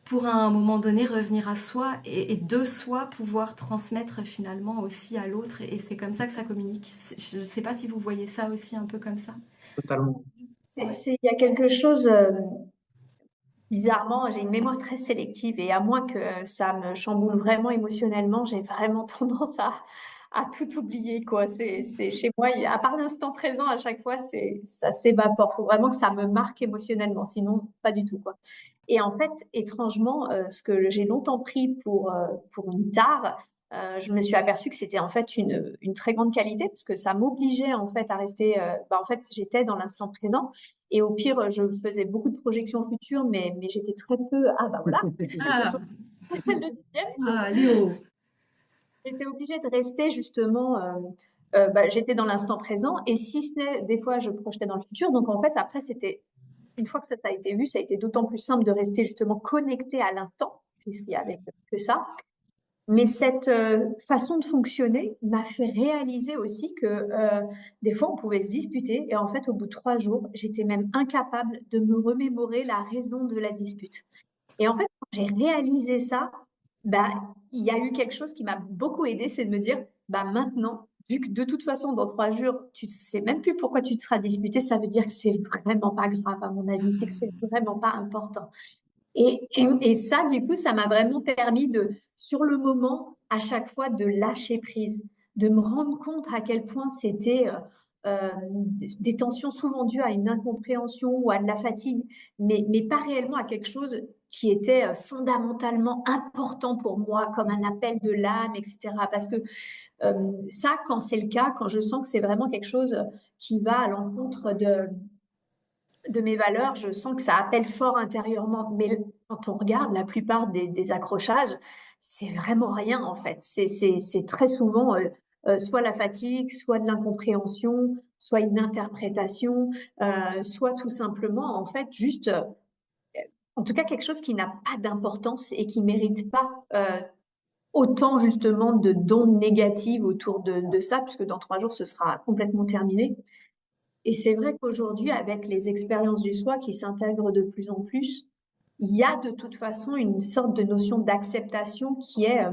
pour à un moment donné revenir à soi et de soi pouvoir transmettre finalement aussi à l'autre. Et c'est comme ça que ça communique. Je ne sais pas si vous voyez ça aussi un peu comme ça. Totalement. Il y a quelque chose, bizarrement, j'ai une mémoire très sélective et à moins que ça me chamboule vraiment émotionnellement, j'ai vraiment tendance à tout oublier, quoi. C'est chez moi, à part l'instant présent, à chaque fois, ça s'évapore. Faut vraiment que ça me marque émotionnellement, sinon, pas du tout, quoi. Et en fait, étrangement, ce que j'ai longtemps pris pour une tare, je me suis aperçue que c'était en fait une très grande qualité parce que ça m'obligeait en fait à rester. En fait, j'étais dans l'instant présent et au pire, je faisais beaucoup de projections futures, mais j'étais très peu. Ah bah voilà, Ah, le dixième. ah, Léo. J'étais obligée de rester justement. J'étais dans l'instant présent et si ce n'est, des fois, je projetais dans le futur. Donc en fait, après, c'était une fois que ça a été vu, ça a été d'autant plus simple de rester justement connecté à l'instant, puisqu'il y avait que ça. Mais cette façon de fonctionner m'a fait réaliser aussi que des fois, on pouvait se disputer. Et en fait, au bout de 3 jours, j'étais même incapable de me remémorer la raison de la dispute. Et en fait, quand j'ai réalisé ça, bah, il y a eu quelque chose qui m'a beaucoup aidé, c'est de me dire, bah, maintenant, vu que de toute façon, dans 3 jours, tu ne sais même plus pourquoi tu te seras disputé, ça veut dire que c'est vraiment pas grave, à mon avis, c'est que c'est vraiment pas important. Et ça, du coup, ça m'a vraiment permis sur le moment, à chaque fois, de lâcher prise, de me rendre compte à quel point c'était des tensions souvent dues à une incompréhension ou à de la fatigue, mais pas réellement à quelque chose qui était fondamentalement important pour moi, comme un appel de l'âme, etc. Parce que ça, quand c'est le cas, quand je sens que c'est vraiment quelque chose qui va à l'encontre de mes valeurs, je sens que ça appelle fort intérieurement. Mais quand on regarde la plupart des accrochages, c'est vraiment rien en fait. C'est très souvent soit la fatigue, soit de l'incompréhension, soit une interprétation, soit tout simplement en fait juste, en tout cas quelque chose qui n'a pas d'importance et qui mérite pas autant justement d'ondes négatives autour de ça, puisque dans 3 jours ce sera complètement terminé. Et c'est vrai qu'aujourd'hui, avec les expériences du soi qui s'intègrent de plus en plus, il y a de toute façon une sorte de notion d'acceptation qui est,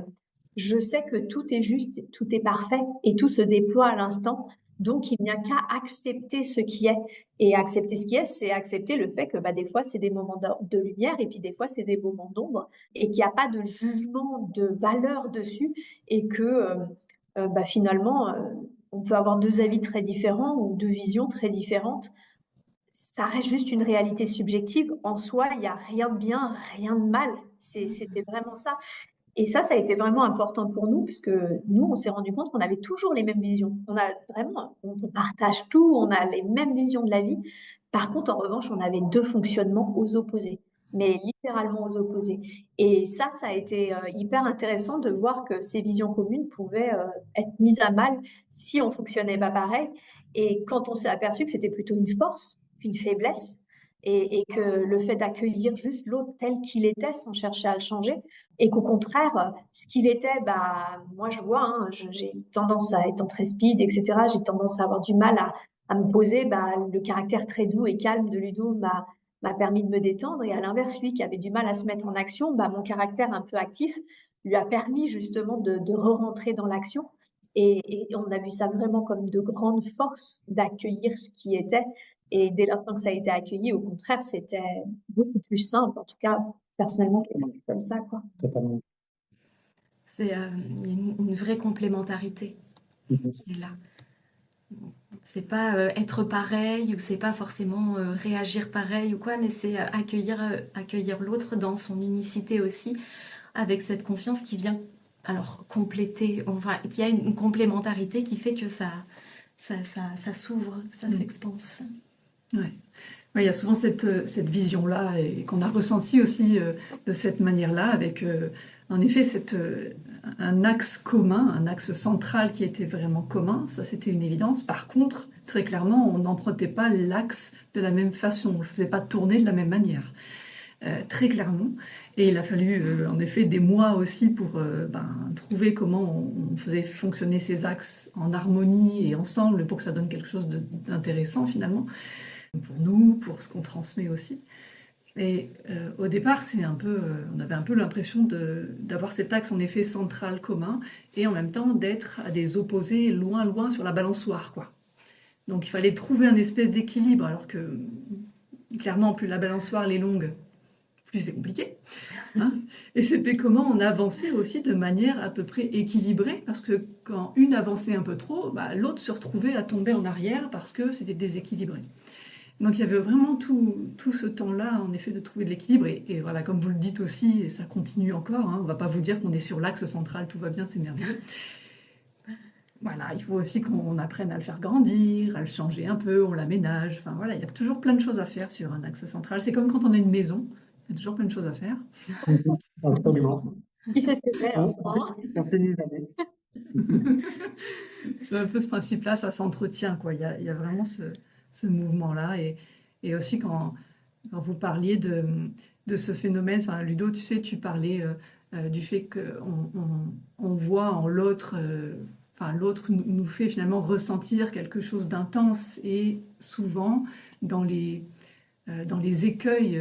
je sais que tout est juste, tout est parfait et tout se déploie à l'instant. Donc, il n'y a qu'à accepter ce qui est. Et accepter ce qui est, c'est accepter le fait que bah, des fois, c'est des moments de lumière et puis des fois, c'est des moments d'ombre et qu'il n'y a pas de jugement de valeur dessus et que bah, finalement, on peut avoir 2 avis très différents ou 2 visions très différentes. Ça reste juste une réalité subjective. En soi, il y a rien de bien, rien de mal. C'était vraiment ça. Et ça a été vraiment important pour nous puisque nous, on s'est rendu compte qu'on avait toujours les mêmes visions. On partage tout, on a les mêmes visions de la vie. Par contre, en revanche, on avait 2 fonctionnements aux opposés, mais littéralement aux opposés. Et ça a été hyper intéressant de voir que ces visions communes pouvaient être mises à mal si on fonctionnait pas pareil. Et quand on s'est aperçu que c'était plutôt une force qu'une faiblesse, et que le fait d'accueillir juste l'autre tel qu'il était sans chercher à le changer, et qu'au contraire, ce qu'il était, bah, moi je vois, hein, j'ai tendance à être très speed, etc. J'ai tendance à avoir du mal à me poser. Bah, le caractère très doux et calme de Ludo m'a permis de me détendre. Et à l'inverse, lui qui avait du mal à se mettre en action, bah, mon caractère un peu actif lui a permis justement de re-rentrer dans l'action. Et on a vu ça vraiment comme de grandes forces d'accueillir ce qui était. Et dès l'instant que ça a été accueilli, au contraire, c'était beaucoup plus simple. En tout cas, personnellement, je l'ai vécu comme ça, quoi. Totalement. Il y a une vraie complémentarité qui est là. C'est pas être pareil ou c'est pas forcément réagir pareil ou quoi, mais c'est accueillir l'autre dans son unicité aussi, avec cette conscience qui vient alors compléter, enfin, qui a une complémentarité qui fait que ça s'ouvre, ça s'expanse. Ouais. Ouais, il y a souvent cette vision-là et qu'on a ressentie aussi de cette manière-là avec en effet un axe commun, un axe central qui était vraiment commun, ça c'était une évidence. Par contre, très clairement, on n'empruntait pas l'axe de la même façon, on ne le faisait pas tourner de la même manière. Très clairement. Et il a fallu en effet des mois aussi pour trouver comment on faisait fonctionner ces axes en harmonie et ensemble pour que ça donne quelque chose d'intéressant finalement pour nous, pour ce qu'on transmet aussi. Et au départ, on avait un peu l'impression d'avoir cet axe en effet central commun et en même temps d'être à des opposés loin, loin sur la balançoire, quoi. Donc il fallait trouver un espèce d'équilibre, alors que clairement, plus la balançoire est longue, plus c'est compliqué. Hein. Et c'était comment on avançait aussi de manière à peu près équilibrée, parce que quand une avançait un peu trop, bah, l'autre se retrouvait à tomber en arrière parce que c'était déséquilibré. Donc il y avait vraiment tout ce temps-là, en effet, de trouver de l'équilibre. Et voilà, comme vous le dites aussi, et ça continue encore, hein, on ne va pas vous dire qu'on est sur l'axe central, tout va bien, c'est merveilleux. Voilà, il faut aussi qu'on apprenne à le faire grandir, à le changer un peu, on l'aménage. Enfin voilà, il y a toujours plein de choses à faire sur un axe central. C'est comme quand on a une maison, il y a toujours plein de choses à faire. Absolument. Qui sait ce que c'est en ce moment? C'est un peu ce principe-là, ça s'entretient, quoi. Il y a vraiment ce mouvement-là. Et aussi, quand vous parliez de ce phénomène, enfin, Ludo, tu sais, tu parlais du fait qu'on voit en l'autre, l'autre nous fait finalement ressentir quelque chose d'intense. Et souvent, dans les écueils,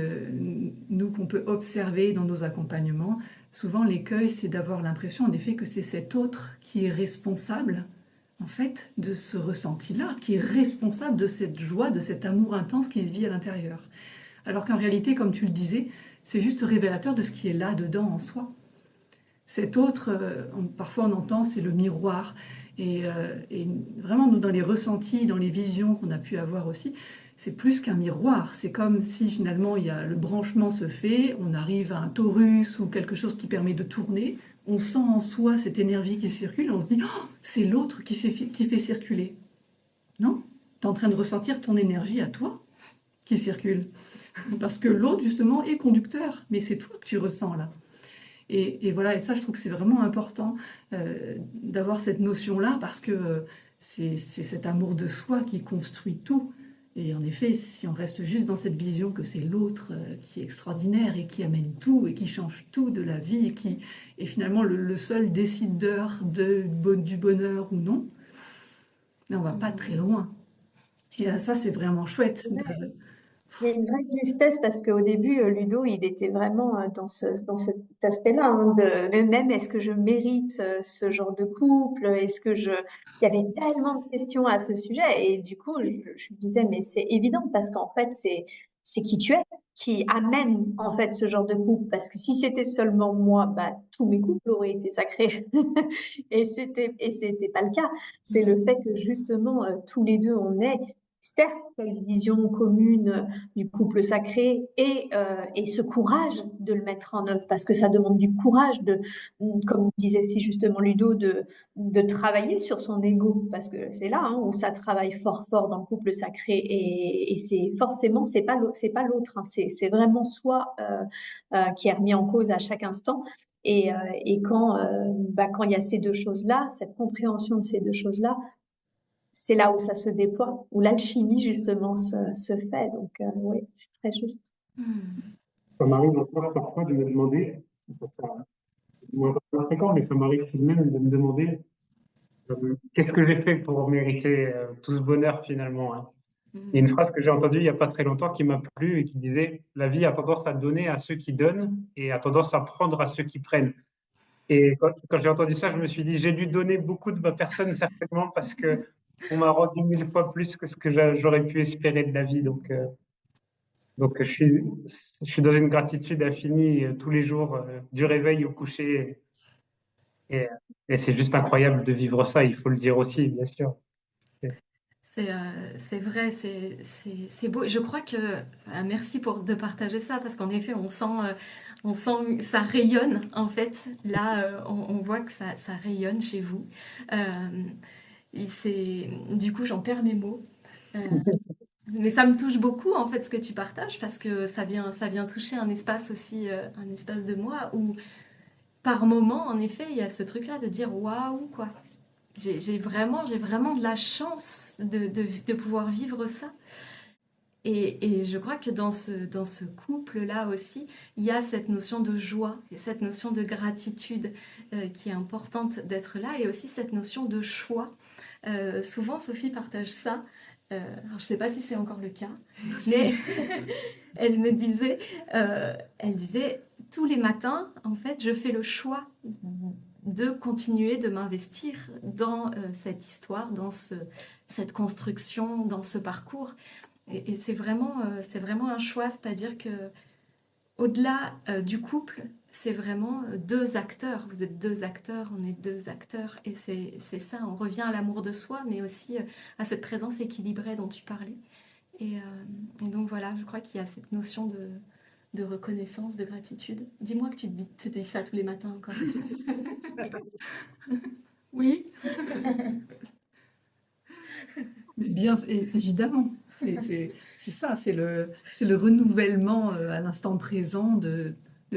nous, qu'on peut observer dans nos accompagnements, souvent l'écueil, c'est d'avoir l'impression, en effet, que c'est cet autre qui est responsable, en fait, de ce ressenti-là, qui est responsable de cette joie, de cet amour intense qui se vit à l'intérieur. Alors qu'en réalité, comme tu le disais, c'est juste révélateur de ce qui est là-dedans en soi. Cet autre, parfois on entend, c'est le miroir. Et vraiment, nous, dans les ressentis, dans les visions qu'on a pu avoir aussi, c'est plus qu'un miroir. C'est comme si finalement le branchement se fait, on arrive à un torus ou quelque chose qui permet de tourner, on sent en soi cette énergie qui circule, et on se dit oh, c'est l'autre qui fait circuler. Non, tu es en train de ressentir ton énergie à toi qui circule. Parce que l'autre, justement, est conducteur, mais c'est toi que tu ressens là. Et voilà, et ça, je trouve que c'est vraiment important d'avoir cette notion-là parce que c'est cet amour de soi qui construit tout. Et en effet, si on reste juste dans cette vision que c'est l'autre qui est extraordinaire et qui amène tout et qui change tout de la vie et qui est finalement le seul décideur du bonheur ou non, mais on va pas très loin. Et ça, c'est vraiment chouette. Il y a une vraie justesse parce qu'au début, Ludo, il était vraiment dans cet aspect-là, hein, mais même est-ce que je mérite ce genre de couple? Il y avait tellement de questions à ce sujet et du coup, je me disais, mais c'est évident parce qu'en fait, c'est qui tu es qui amène en fait ce genre de couple. Parce que si c'était seulement moi, bah, tous mes couples auraient été sacrés. Et c'était pas le cas. C'est le fait que justement, tous les deux, on est certes cette vision commune du couple sacré et ce courage de le mettre en œuvre, parce que ça demande du courage comme disait si justement Ludo, de travailler sur son ego, parce que c'est là où ça travaille fort fort dans le couple sacré et c'est forcément, c'est pas l'autre, hein, c'est vraiment soi qui est remis en cause à chaque instant. Et quand il y a ces deux choses-là, cette compréhension de ces deux choses-là, c'est là où ça se déploie, où l'alchimie justement se fait. Donc oui, c'est très juste. Ça m'arrive encore parfois de me demander, moins fréquent, mais ça m'arrive tout de même de me demander qu'est-ce que j'ai fait pour mériter tout ce bonheur finalement, hein. Il y a une phrase que j'ai entendue il n'y a pas très longtemps qui m'a plu et qui disait: La vie a tendance à donner à ceux qui donnent et a tendance à prendre à ceux qui prennent. Et quand j'ai entendu ça, je me suis dit: j'ai dû donner beaucoup de ma personne certainement parce que on m'a rendu 1000 fois plus que ce que j'aurais pu espérer de la vie. Donc je suis dans une gratitude infinie tous les jours, du réveil au coucher. Et, et c'est juste incroyable de vivre ça, il faut le dire aussi, bien sûr. C'est vrai, c'est beau. Je crois que merci de partager ça parce qu'en effet, on sent ça rayonne en fait. Là, on voit que ça rayonne chez vous. Du coup, j'en perds mes mots. Euh, mais ça me touche beaucoup en fait ce que tu partages parce que ça vient toucher un espace aussi, un espace de moi où par moment, en effet, il y a ce truc-là de dire waouh quoi. J'ai vraiment de la chance de pouvoir vivre ça. Et je crois que dans ce couple-là aussi, il y a cette notion de joie et cette notion de gratitude qui est importante d'être là et aussi cette notion de choix. Souvent, Sophie partage ça. Alors, je ne sais pas si c'est encore le cas, mais elle me disait, tous les matins, en fait, je fais le choix de continuer de m'investir dans cette histoire, dans cette construction, dans ce parcours. Et c'est vraiment un choix, c'est-à-dire que au-delà du couple, c'est vraiment deux acteurs. Vous êtes deux acteurs, on est deux acteurs, et c'est ça. On revient à l'amour de soi, mais aussi à cette présence équilibrée dont tu parlais. Et donc voilà, je crois qu'il y a cette notion de reconnaissance, de gratitude. Dis-moi que tu te dis ça tous les matins encore. Oui, mais bien évidemment. C'est ça, c'est le renouvellement à l'instant présent de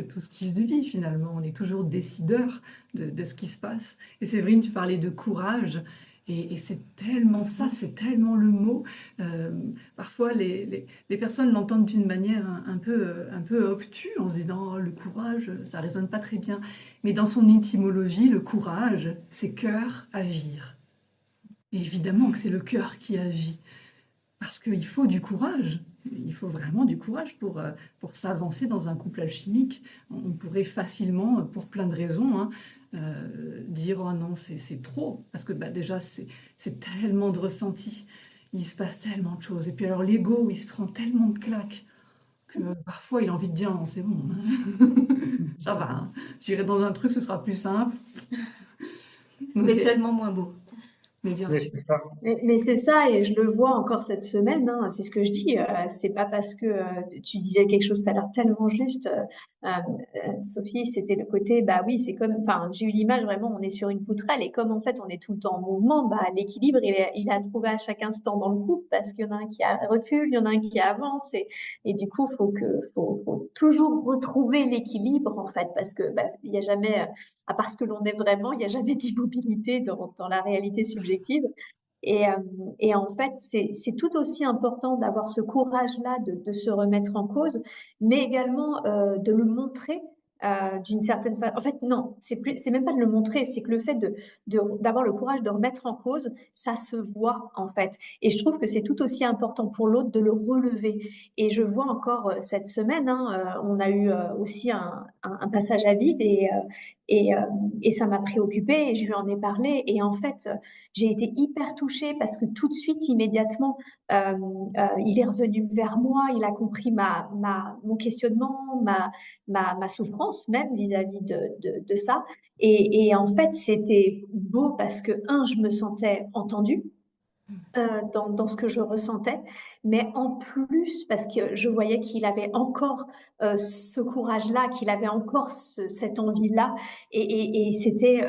tout ce qui se vit finalement. On est toujours décideur de ce qui se passe. Et Séverine, tu parlais de courage. Et c'est tellement ça, c'est tellement le mot. Parfois, les personnes l'entendent d'une manière un peu obtuse, en se disant oh, le courage, ça résonne pas très bien. Mais dans son étymologie, le courage, c'est cœur, agir. Et évidemment que c'est le cœur qui agit. Parce qu'il faut du courage. Il faut vraiment du courage pour s'avancer dans un couple alchimique. On pourrait facilement, pour plein de raisons, dire oh non, c'est trop. Parce que déjà, c'est tellement de ressentis. Il se passe tellement de choses. Et puis alors, l'ego, il se prend tellement de claques que parfois, il a envie de dire non, c'est bon. Ça va. J'irai dans un truc, ce sera plus simple. Mais tellement moins beau. Mais bien Oui, sûr. c'est ça. Mais c'est ça, et je le vois encore cette semaine, hein, c'est ce que je dis, c'est pas parce que tu disais quelque chose tout à l'heure tellement juste, Sophie, c'était le côté, bah oui, c'est comme, enfin, j'ai eu l'image vraiment, on est sur une poutrelle, et comme en fait on est tout le temps en mouvement, bah l'équilibre, il est à trouver à chaque instant dans le couple, parce qu'il y en a un qui recule, il y en a un qui avance, et du coup, faut toujours retrouver l'équilibre, en fait, parce que, bah, il y a jamais, à part ce que l'on est vraiment, il y a jamais d'immobilité dans la réalité subjective. Et, euh, et en fait, c'est tout aussi important d'avoir ce courage-là de se remettre en cause, mais également de le montrer d'une certaine façon. En fait, non, c'est même pas de le montrer, c'est que le fait d'avoir le courage de remettre en cause, ça se voit en fait. Et je trouve que c'est tout aussi important pour l'autre de le relever. Et je vois encore cette semaine, hein, on a eu aussi un passage à vide et, euh, et ça m'a préoccupée et je lui en ai parlé. Et en fait, j'ai été hyper touchée parce que tout de suite, immédiatement, il est revenu vers moi, il a compris mon questionnement, ma souffrance même vis-à-vis de ça. Et en fait, c'était beau parce que, je me sentais entendue dans ce que je ressentais, mais en plus parce que je voyais qu'il avait encore ce courage-là, qu'il avait encore cette envie-là, et c'était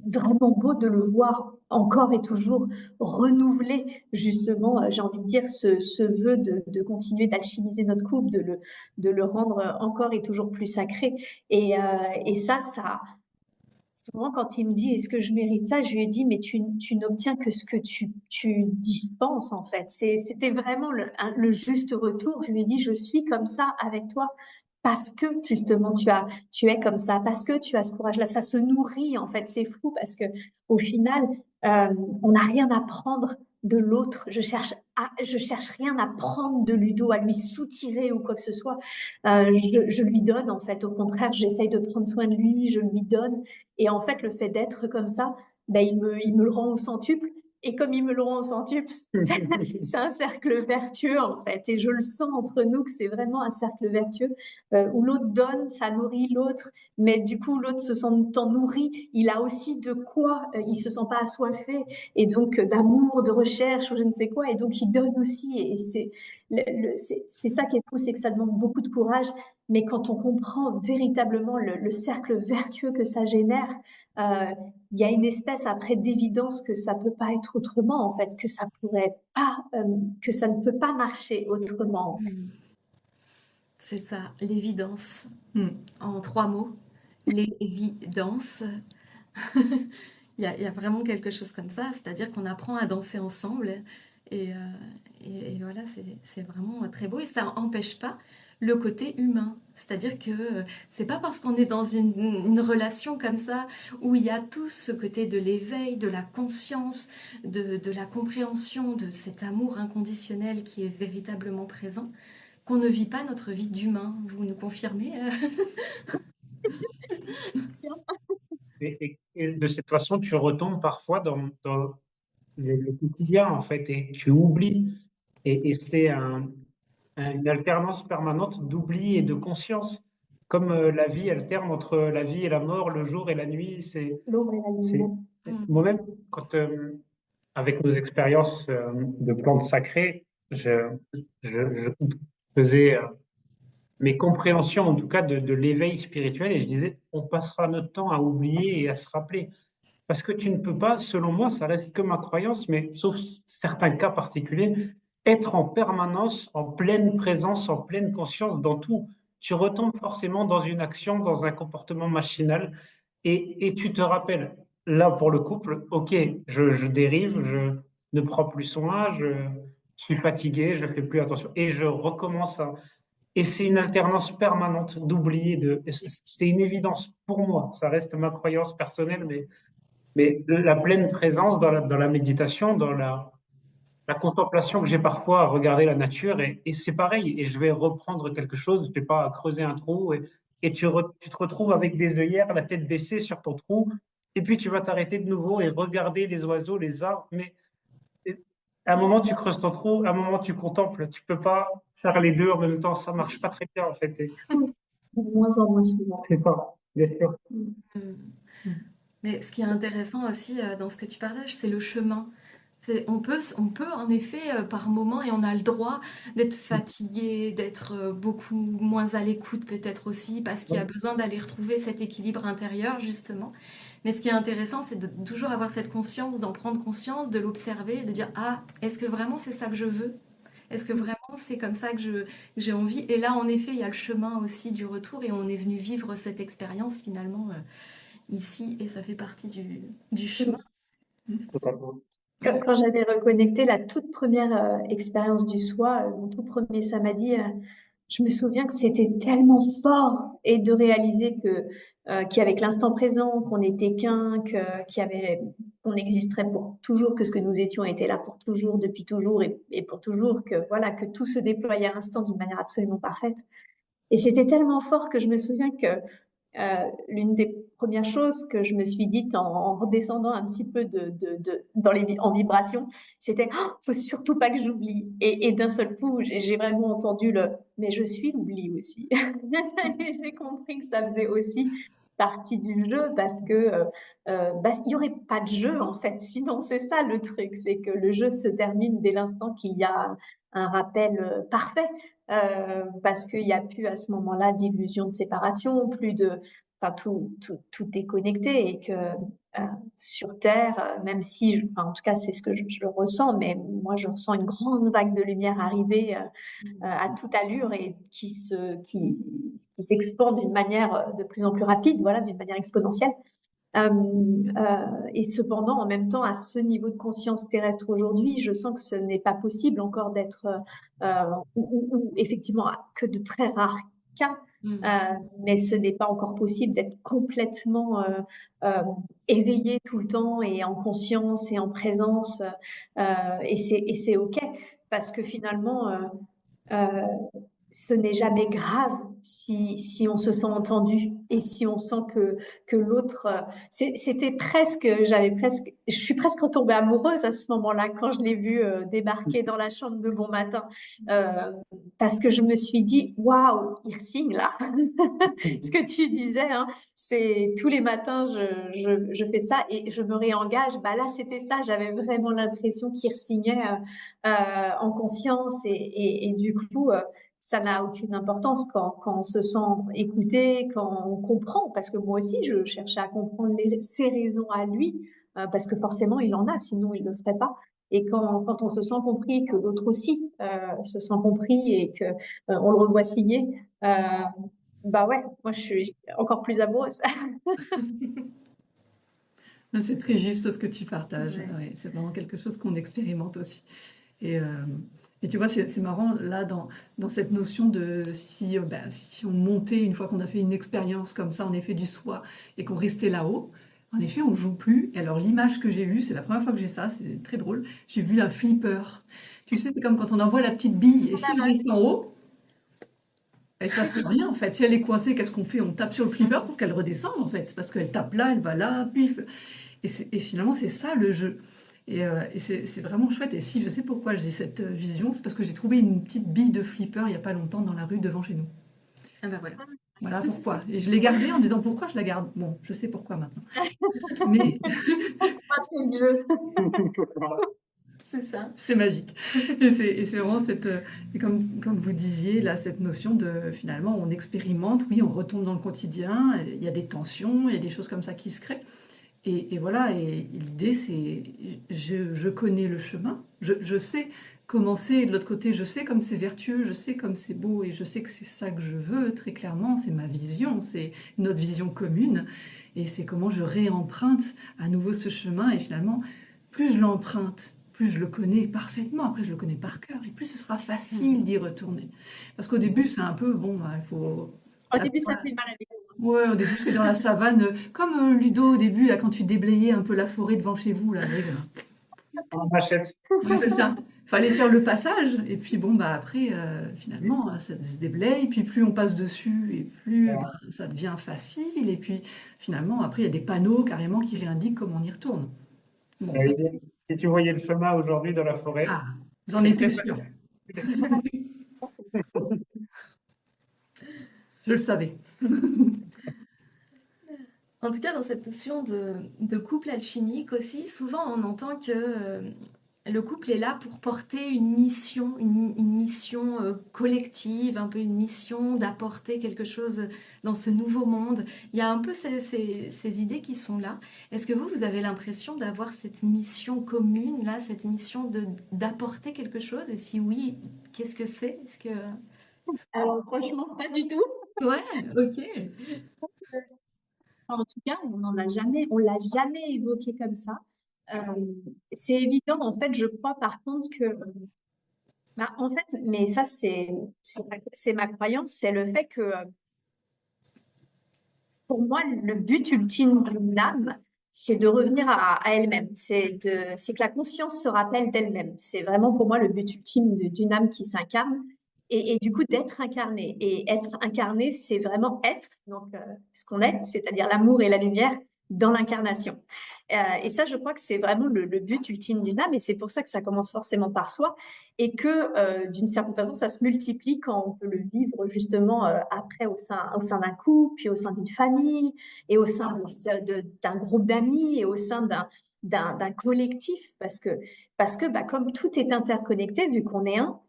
vraiment beau de le voir encore et toujours renouveler justement, j'ai envie de dire, ce vœu de continuer d'alchimiser notre couple, de le rendre encore et toujours plus sacré. Et ça, souvent, quand il me dit est-ce que je mérite ça, je lui ai dit mais tu n'obtiens que ce que tu dispenses en fait. C'était vraiment le juste retour. Je lui ai dit je suis comme ça avec toi parce que justement tu es comme ça, parce que tu as ce courage-là. Ça se nourrit en fait. C'est fou parce que au final, on n'a rien à prendre de l'autre. Je cherche rien à prendre de Ludo, à lui soutirer ou quoi que ce soit. Je lui donne en fait. Au contraire, j'essaye de prendre soin de lui, je lui donne. Et en fait, le fait d'être comme ça, ben, il me le rend au centuple. Et comme il me le rend au centuple, c'est un cercle vertueux, en fait. Et je le sens entre nous que c'est vraiment un cercle vertueux où l'autre donne, ça nourrit l'autre. Mais du coup, l'autre se sent tant nourri. Il a aussi de quoi, il se sent pas assoiffé. Et donc, d'amour, de recherche ou je ne sais quoi. Et donc, il donne aussi. Et c'est ça qui est fou, c'est que ça demande beaucoup de courage. Mais quand on comprend véritablement le cercle vertueux que ça génère, euh, il y a une espèce après d'évidence que ça peut pas être autrement en fait, que ça pourrait pas, que ça ne peut pas marcher autrement en fait. C'est ça, l'évidence. Mm. En 3 mots, l'évidence. Il y a vraiment quelque chose comme ça, c'est-à-dire qu'on apprend à danser ensemble et, voilà, c'est vraiment très beau et ça n'empêche pas le côté humain. C'est-à-dire que c'est pas parce qu'on est dans une relation comme ça où il y a tout ce côté de l'éveil, de la conscience, de la compréhension, de cet amour inconditionnel qui est véritablement présent, qu'on ne vit pas notre vie d'humain. Vous nous confirmez Et de cette façon, tu retombes parfois dans le quotidien, en fait, et tu oublies. Et c'est une alternance permanente d'oubli et de conscience. Comme la vie alterne entre la vie et la mort, le jour et la nuit. L'ombre et la C'est... lumière. Moi-même, quand, avec nos expériences de plantes sacrées, je faisais mes compréhensions, en tout cas, de l'éveil spirituel, et je disais, on passera notre temps à oublier et à se rappeler. Parce que tu ne peux pas, selon moi, ça reste que ma croyance, mais sauf certains cas particuliers, être en permanence, en pleine présence, en pleine conscience dans tout. Tu retombes forcément dans une action, dans un comportement machinal, et tu te rappelles, là pour le couple, ok, je dérive, je ne prends plus soin, je suis fatigué, je fais plus attention, et je recommence à... Et c'est une alternance permanente d'oublier, c'est une évidence pour moi, ça reste ma croyance personnelle, mais la pleine présence dans la méditation, dans la contemplation que j'ai parfois à regarder la nature, et c'est pareil, et je vais reprendre quelque chose, je vais pas creuser un trou, et tu te retrouves avec des œillères, la tête baissée sur ton trou, et puis tu vas t'arrêter de nouveau et regarder les oiseaux, les arbres, mais à un moment tu creuses ton trou, à un moment tu contemples, tu peux pas faire les deux en même temps, ça marche pas très bien en fait, De moins en moins souvent. c'est pas, bien sûr. Mm. Mm. Mm. Mais ce qui est intéressant aussi dans ce que tu partages, c'est le chemin. On peut en effet, par moment, et on a le droit d'être fatigué, d'être beaucoup moins à l'écoute peut-être aussi, parce qu'il y a besoin d'aller retrouver cet équilibre intérieur, justement. Mais ce qui est intéressant, c'est de toujours avoir cette conscience, d'en prendre conscience, de l'observer, de dire, ah, est-ce que vraiment c'est ça que je veux? Est-ce que vraiment c'est comme ça que j'ai envie? Et là, en effet, il y a le chemin aussi du retour, et on est venu vivre cette expérience finalement ici, et ça fait partie du chemin. Totalement. Quand j'avais reconnecté la toute première expérience du soi, mon tout premier samadhi, je me souviens que c'était tellement fort et de réaliser que qu'avec l'instant présent, qu'on n'était qu'un, qu'on existerait pour toujours, que ce que nous étions était là pour toujours, depuis toujours et pour toujours, que voilà, que tout se déployait à l'instant d'une manière absolument parfaite. Et c'était tellement fort que je me souviens que l'une des premières choses que je me suis dites en redescendant un petit peu en vibration, c'était oh, faut surtout pas que j'oublie. Et d'un seul coup, j'ai vraiment entendu le mais je suis l'oubli aussi. Et j'ai compris que ça faisait aussi partie du jeu parce que il y aurait pas de jeu en fait. Sinon, c'est ça le truc, c'est que le jeu se termine dès l'instant qu'il y a un rappel parfait parce qu'il n'y a plus à ce moment-là d'illusion de séparation, plus de, enfin tout est connecté et que sur Terre, même si, enfin, en tout cas c'est ce que je le ressens, mais moi je ressens une grande vague de lumière arriver à toute allure et qui s'expand d'une manière de plus en plus rapide, voilà, d'une manière exponentielle. Et cependant, en même temps, à ce niveau de conscience terrestre aujourd'hui, je sens que ce n'est pas possible encore d'être, ou effectivement, que de très rares cas, mais ce n'est pas encore possible d'être complètement euh, éveillé tout le temps et en conscience et en présence. Et c'est OK, parce que finalement, euh, ce n'est jamais grave si on se sent entendu et si on sent que l'autre. C'était presque, je suis presque retombée amoureuse à ce moment-là quand je l'ai vu débarquer dans la chambre de bon matin, euh, parce que je me suis dit, waouh, il signe là. Ce que tu disais, hein, c'est tous les matins je fais ça et je me réengage. Bah là, c'était ça, j'avais vraiment l'impression qu'il signait en conscience et du coup. Ça n'a aucune importance quand on se sent écouté, quand on comprend, parce que moi aussi, je cherchais à comprendre ses raisons à lui, parce que forcément, il en a, sinon il ne le ferait pas. Et quand on se sent compris, que l'autre aussi se sent compris et que on le revoit signer, bah ouais, moi je suis encore plus amoureuse. C'est très juste ce que tu partages. Ouais. Ouais, c'est vraiment quelque chose qu'on expérimente aussi. Et, euh, et tu vois, c'est marrant, là, dans cette notion de si on montait, une fois qu'on a fait une expérience comme ça, en effet, du soi, et qu'on restait là-haut, en effet, on joue plus. Et alors, l'image que j'ai eue, c'est la première fois que j'ai ça, c'est très drôle, j'ai vu un flipper. Tu sais, c'est comme quand on envoie la petite bille, et si elle reste en haut, il se passe plus rien, en fait. Si elle est coincée, qu'est-ce qu'on fait? On tape sur le flipper pour qu'elle redescende, en fait, parce qu'elle tape là, elle va là, pif. Et finalement, c'est ça le jeu. Et c'est vraiment chouette. Et si je sais pourquoi j'ai cette vision, c'est parce que j'ai trouvé une petite bille de flipper il n'y a pas longtemps dans la rue devant chez nous. Ah bah voilà. Voilà pourquoi. Et je l'ai gardée en me disant pourquoi je la garde. Bon, je sais pourquoi maintenant. Mais Pas de jeu. C'est ça. c'est magique. Et c'est vraiment et comme vous disiez, là, cette notion de finalement, on expérimente, oui, on retombe dans le quotidien, il y a des tensions, il y a des choses comme ça qui se créent. Et voilà, et l'idée, c'est, je connais le chemin, je sais comment c'est, et de l'autre côté, je sais comme c'est vertueux, je sais comme c'est beau, et je sais que c'est ça que je veux, très clairement, c'est ma vision, c'est notre vision commune, et c'est comment je réemprunte à nouveau ce chemin, et finalement, plus je l'emprunte, plus je le connais parfaitement, après je le connais par cœur, et plus ce sera facile d'y retourner. Parce qu'au début, c'est un peu, bon, il faut... Au début, ça fait mal à Ouais, au début, c'est dans la savane, comme Ludo au début, là, quand tu déblayais un peu la forêt devant chez vous, là, avec, En machette. ouais, c'est ça. Fallait faire le passage, et puis bon, bah après, finalement, ça se déblaye, puis plus on passe dessus, et plus bah, ça devient facile, et puis finalement, après, il y a des panneaux carrément qui réindiquent comment on y retourne. Bon, Ça veut dire, si tu voyais le chemin aujourd'hui dans la forêt, ah, j'en c'est étais très sûre, facile. je le savais. En tout cas, dans cette notion de couple alchimique aussi, souvent on entend que le couple est là pour porter une mission, une mission collective, un peu une mission d'apporter quelque chose dans ce nouveau monde. Il y a un peu ces idées qui sont là. Est-ce que vous avez l'impression d'avoir cette mission commune, là, cette mission d'apporter quelque chose? Et si oui, qu'est-ce que c'est? Est-ce que... Alors franchement, pas du tout. Ouais, ok. En tout cas, on l'a jamais évoqué comme ça. Euh, c'est évident, en fait, je crois par contre que, bah, en fait, mais ça c'est ma croyance, c'est le fait que pour moi, le but ultime d'une âme, c'est de revenir à elle-même. C'est que la conscience se rappelle d'elle-même. C'est vraiment pour moi le but ultime d'une âme qui s'incarne et du coup d'être incarnée. Et être incarné, c'est vraiment être, donc ce qu'on est, c'est-à-dire l'amour et la lumière dans l'incarnation. Et ça, je crois que c'est vraiment le but ultime d'une âme et c'est pour ça que ça commence forcément par soi et que d'une certaine façon, ça se multiplie quand on peut le vivre justement après au sein d'un couple, puis au sein d'une famille, et au sein d'un groupe d'amis, et au sein d'un collectif, parce que bah, comme tout est interconnecté, vu qu'on est un,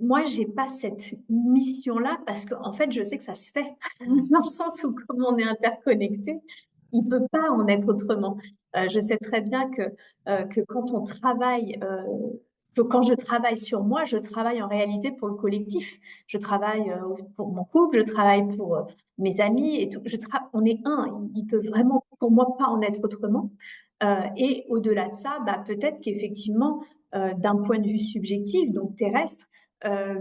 moi, j'ai pas cette mission-là parce que en fait, je sais que ça se fait dans le sens où comme on est interconnecté, il peut pas en être autrement. Je sais très bien que quand on travaille que quand je travaille sur moi, je travaille en réalité pour le collectif. Je travaille pour mon couple, je travaille pour mes amis et tout. On est un. Il peut vraiment, pour moi, pas en être autrement. Et au-delà de ça, bah, peut-être qu'effectivement, d'un point de vue subjectif, donc terrestre, euh,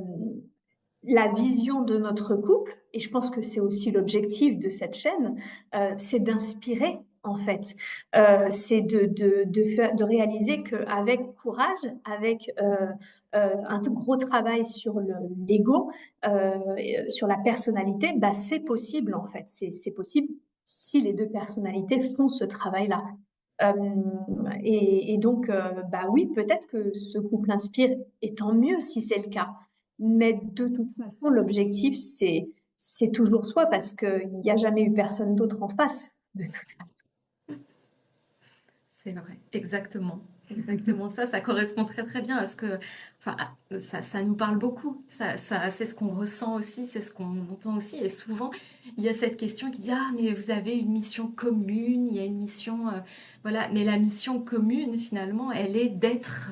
la vision de notre couple, et je pense que c'est aussi l'objectif de cette chaîne, c'est d'inspirer en fait. C'est de réaliser qu'avec courage, avec un gros travail sur l'ego, sur la personnalité, bah, c'est possible en fait. C'est possible si les deux personnalités font ce travail-là. Euh, et donc, bah oui, peut-être que ce couple inspire, et tant mieux si c'est le cas. Mais de toute façon, l'objectif, c'est toujours soi parce qu'il n'y a jamais eu personne d'autre en face, de toute façon. C'est vrai, exactement. Exactement ça correspond très très bien à ce que, enfin, ça nous parle beaucoup. C'est ce qu'on ressent aussi, c'est ce qu'on entend aussi. Et souvent, il y a cette question qui dit, ah, mais vous avez une mission commune, il y a une mission, voilà. Mais la mission commune, finalement, elle est d'être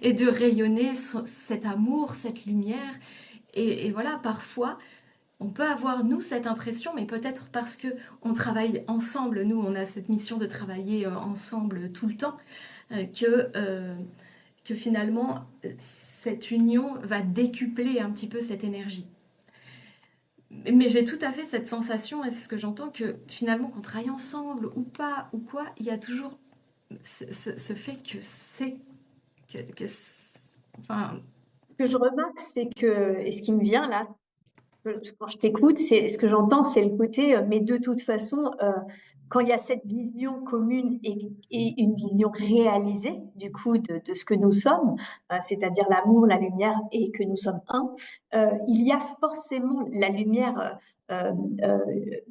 et de rayonner cet amour, cette lumière. Et voilà, parfois, on peut avoir, nous, cette impression, mais peut-être parce que on travaille ensemble, nous, on a cette mission de travailler ensemble tout le temps, que finalement, cette union va décupler un petit peu cette énergie. Mais j'ai tout à fait cette sensation, et c'est ce que j'entends, que finalement, qu'on travaille ensemble ou pas, ou quoi, il y a toujours ce fait que c'est... enfin... Ce que je remarque, c'est que, et ce qui me vient là, quand je t'écoute, c'est ce que j'entends, c'est le côté, mais de toute façon, quand il y a cette vision commune et une vision réalisée du coup de ce que nous sommes, c'est-à-dire l'amour, la lumière et que nous sommes un, il y a forcément la lumière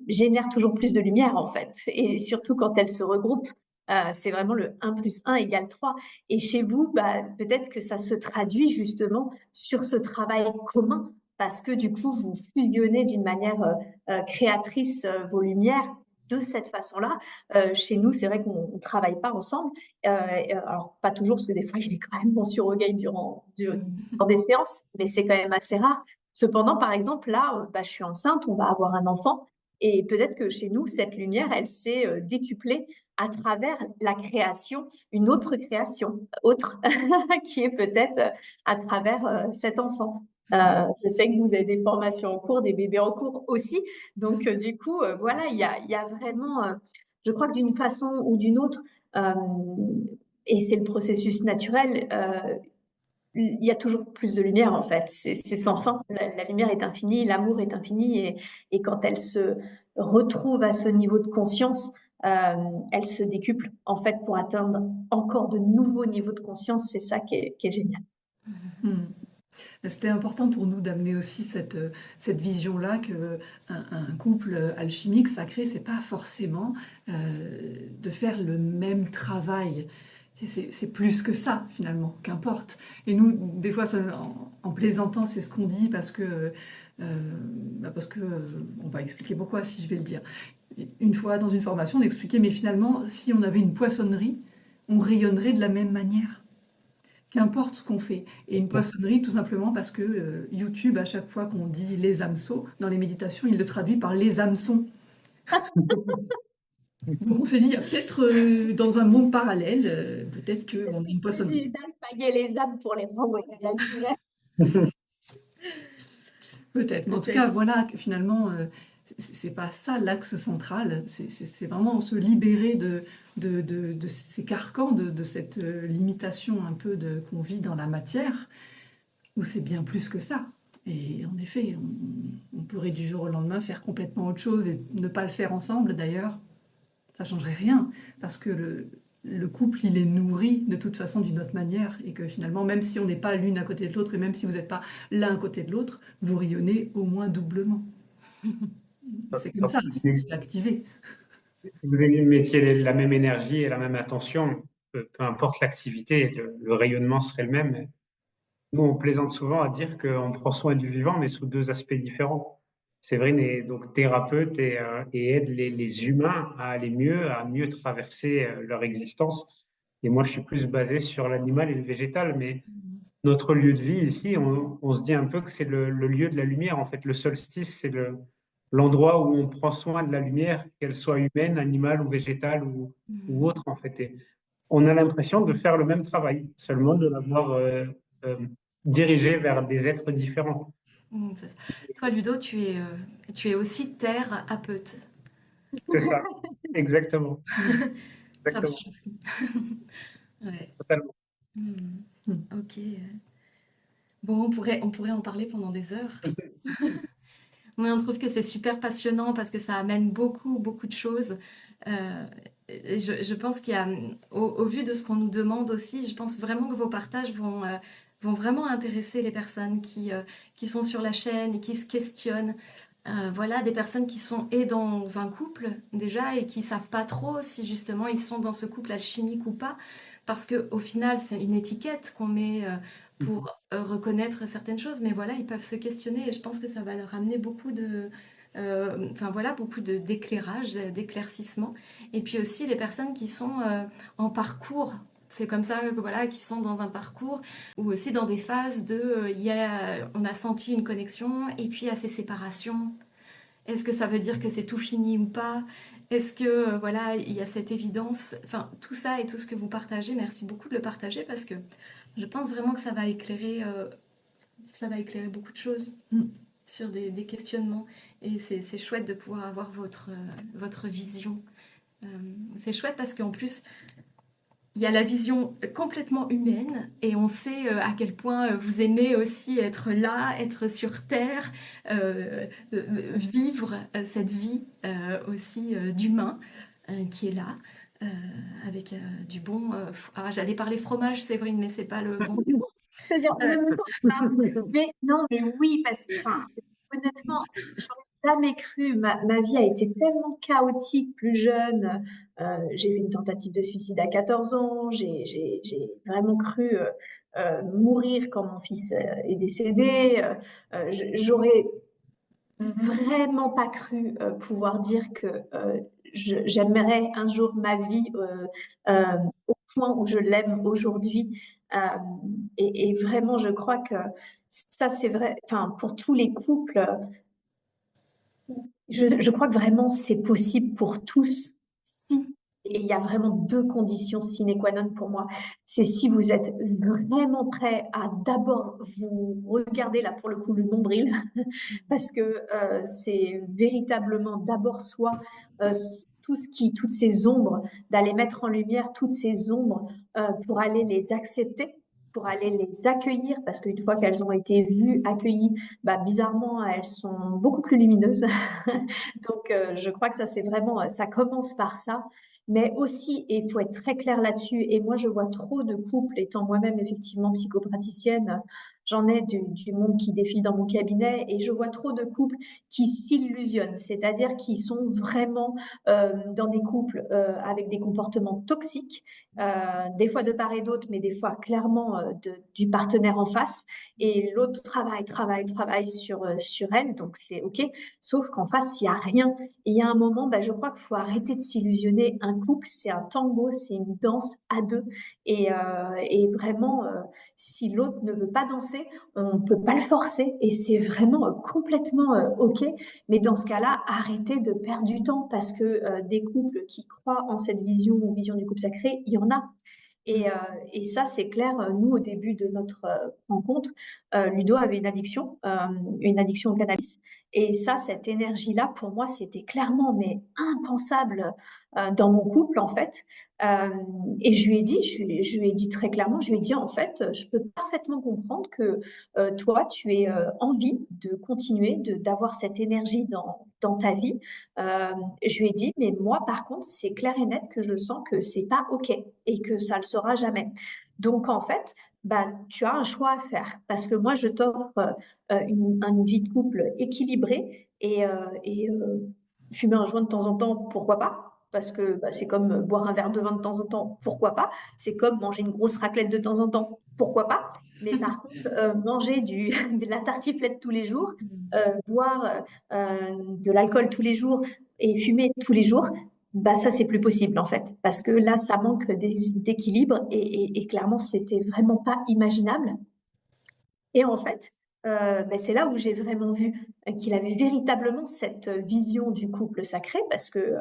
génère toujours plus de lumière en fait, et surtout quand elle se regroupe. C'est vraiment le 1 plus 1 égale 3. Et chez vous, bah, peut-être que ça se traduit justement sur ce travail commun parce que du coup, vous fusionnez d'une manière créatrice vos lumières de cette façon-là. Chez nous, c'est vrai qu'on ne travaille pas ensemble. Alors, pas toujours, parce que des fois, il est quand même bon sur Rogaille durant des séances, mais c'est quand même assez rare. Cependant, par exemple, là, bah, je suis enceinte, on va avoir un enfant, et peut-être que chez nous, cette lumière, elle s'est décuplée à travers la création, une autre création, autre, qui est peut-être à travers cet enfant. Je sais que vous avez des formations en cours, des bébés en cours aussi. Donc, du coup, voilà, il y a vraiment, je crois que d'une façon ou d'une autre, euh, et c'est le processus naturel, il y a toujours plus de lumière en fait. C'est sans fin. La lumière est infinie, l'amour est infini, et quand elle se retrouve à ce niveau de conscience, elle se décuple en fait pour atteindre encore de nouveaux niveaux de conscience. C'est ça qui est génial. Hmm. C'était important pour nous d'amener aussi cette vision-là que un couple alchimique sacré, c'est pas forcément de faire le même travail. C'est plus que ça, finalement, qu'importe. Et nous, des fois, en plaisantant, c'est ce qu'on dit parce que on va expliquer pourquoi, si je vais le dire. Une fois, dans une formation, on expliquait, mais finalement, si on avait une poissonnerie, on rayonnerait de la même manière. Qu'importe ce qu'on fait. Et une poissonnerie, tout simplement parce que YouTube, à chaque fois qu'on dit les hameçons, dans les méditations, il le traduit par les hameçons. Donc on s'est dit, il y a peut-être dans un monde parallèle, peut-être qu'on a une poissonnerie. Essayer d'alpaguer les âmes pour les renvoyer à la lumière. Peut-être. Mais en tout cas, voilà, que finalement, c'est pas ça l'axe central. C'est vraiment se libérer de ces carcans, de cette limitation un peu qu'on vit dans la matière, où c'est bien plus que ça. Et en effet, on pourrait du jour au lendemain faire complètement autre chose et ne pas le faire ensemble d'ailleurs. Ça changerait rien, parce que le couple, il est nourri de toute façon d'une autre manière, et que finalement, même si on n'est pas l'une à côté de l'autre, et même si vous n'êtes pas l'un à côté de l'autre, vous rayonnez au moins doublement. C'est comme ça, c'est activé. Si vous mettiez la même énergie et la même attention, peu importe l'activité, le rayonnement serait le même. Nous, on plaisante souvent à dire qu'on prend soin du vivant, mais sous deux aspects différents. Séverine est donc thérapeute et aide les humains à aller mieux, à mieux traverser leur existence. Et moi, je suis plus basé sur l'animal et le végétal, mais notre lieu de vie ici, on se dit un peu que c'est le lieu de la lumière. En fait, le solstice, c'est l'endroit où on prend soin de la lumière, qu'elle soit humaine, animale ou végétale ou autre, en fait. Et on a l'impression de faire le même travail, seulement de l'avoir euh, dirigé vers des êtres différents. C'est ça. Toi, Ludo, tu es aussi thérapeute. C'est ça, exactement. Ça Exactement, marche aussi. Ouais. totalement. Hmm. Hmm. Ok. Bon, on pourrait en parler pendant des heures. Mais on trouve que c'est super passionnant parce que ça amène beaucoup, beaucoup de choses. Je pense qu'il y a, au vu de ce qu'on nous demande aussi, je pense vraiment que vos partages vont vraiment intéresser les personnes qui sont sur la chaîne et qui se questionnent. Voilà, des personnes qui sont et dans un couple déjà et qui savent pas trop si justement ils sont dans ce couple alchimique ou pas, parce que au final c'est une étiquette qu'on met pour reconnaître certaines choses, mais voilà, ils peuvent se questionner et je pense que ça va leur amener beaucoup enfin voilà, beaucoup d'éclairage, d'éclaircissement. Et puis aussi les personnes qui sont en parcours. C'est comme ça que voilà, qui sont dans un parcours ou aussi dans des phases on a senti une connexion et puis il y a ces séparations. Est-ce que ça veut dire que c'est tout fini ou pas? Est-ce que voilà, il y a cette évidence? Enfin, tout ça et tout ce que vous partagez, merci beaucoup de le partager parce que je pense vraiment que ça va éclairer beaucoup de choses Mm. sur des questionnements. Et c'est chouette de pouvoir avoir votre vision. C'est chouette parce qu'en plus, il y a la vision complètement humaine et on sait à quel point vous aimez aussi être là, être sur Terre, vivre cette vie aussi d'humain qui est là. euh, avec du bon... j'allais parler fromage, Séverine, mais c'est pas le bon... C'est-à-dire, ne me parle pas. Mais non, mais oui, parce que, enfin, honnêtement, j'aurais jamais cru. Ma vie a été tellement chaotique plus jeune. J'ai fait une tentative de suicide à 14 ans. J'ai vraiment cru mourir quand mon fils est décédé. J'aurais vraiment pas cru pouvoir dire que j'aimerais un jour ma vie au point où je l'aime aujourd'hui. Euh, et vraiment, je crois que ça, c'est vrai. Enfin, pour tous les couples, je crois que vraiment c'est possible pour tous si, et il y a vraiment deux conditions sine qua non pour moi. C'est si vous êtes vraiment prêt à d'abord vous regarder là pour le coup le nombril, parce que c'est véritablement d'abord soi, euh, toutes ces ombres, d'aller mettre en lumière toutes ces ombres pour aller les accepter, pour aller les accueillir, parce qu'une fois qu'elles ont été vues, accueillies, bah, bizarrement, elles sont beaucoup plus lumineuses. Donc, je crois que ça, c'est vraiment, ça commence par ça. Mais aussi, et il faut être très clair là-dessus, et moi, je vois trop de couples, étant moi-même effectivement psychopraticienne, j'en ai du monde qui défile dans mon cabinet et je vois trop de couples qui s'illusionnent, c'est-à-dire qui sont vraiment dans des couples avec des comportements toxiques, des fois de part et d'autre, mais des fois clairement du partenaire en face. Et l'autre travaille sur elle, donc c'est OK. Sauf qu'en face, il n'y a rien. Et il y a un moment, je crois qu'il faut arrêter de s'illusionner. Un couple, c'est un tango, c'est une danse à deux. Et vraiment, si l'autre ne veut pas danser, on peut pas le forcer. Et c'est vraiment complètement OK. Mais dans ce cas-là, arrêtez de perdre du temps parce que des couples qui croient en cette vision du couple sacré, il y en a. Et ça, c'est clair. Nous, au début de notre rencontre, Ludo avait une addiction au cannabis. Et ça, cette énergie-là, pour moi, c'était clairement, mais impensable dans mon couple, en fait. Euh, et je lui ai dit très clairement, je lui ai dit, en fait, je peux parfaitement comprendre que toi, tu aies envie de continuer d'avoir cette énergie dans ta vie. Je lui ai dit, mais moi, par contre, c'est clair et net que je sens que c'est pas OK et que ça le sera jamais. Donc, en fait, tu as un choix à faire parce que moi, je t'offre une vie de couple équilibrée et fumer un joint de temps en temps, pourquoi pas? Parce que c'est comme boire un verre de vin de temps en temps, pourquoi pas? C'est comme manger une grosse raclette de temps en temps, pourquoi pas? Mais par contre, manger de la tartiflette tous les jours, boire de l'alcool tous les jours et fumer tous les jours, ça c'est plus possible en fait, parce que là ça manque d'équilibre et clairement c'était vraiment pas imaginable. Et en fait, c'est là où j'ai vraiment vu qu'il avait véritablement cette vision du couple sacré, parce que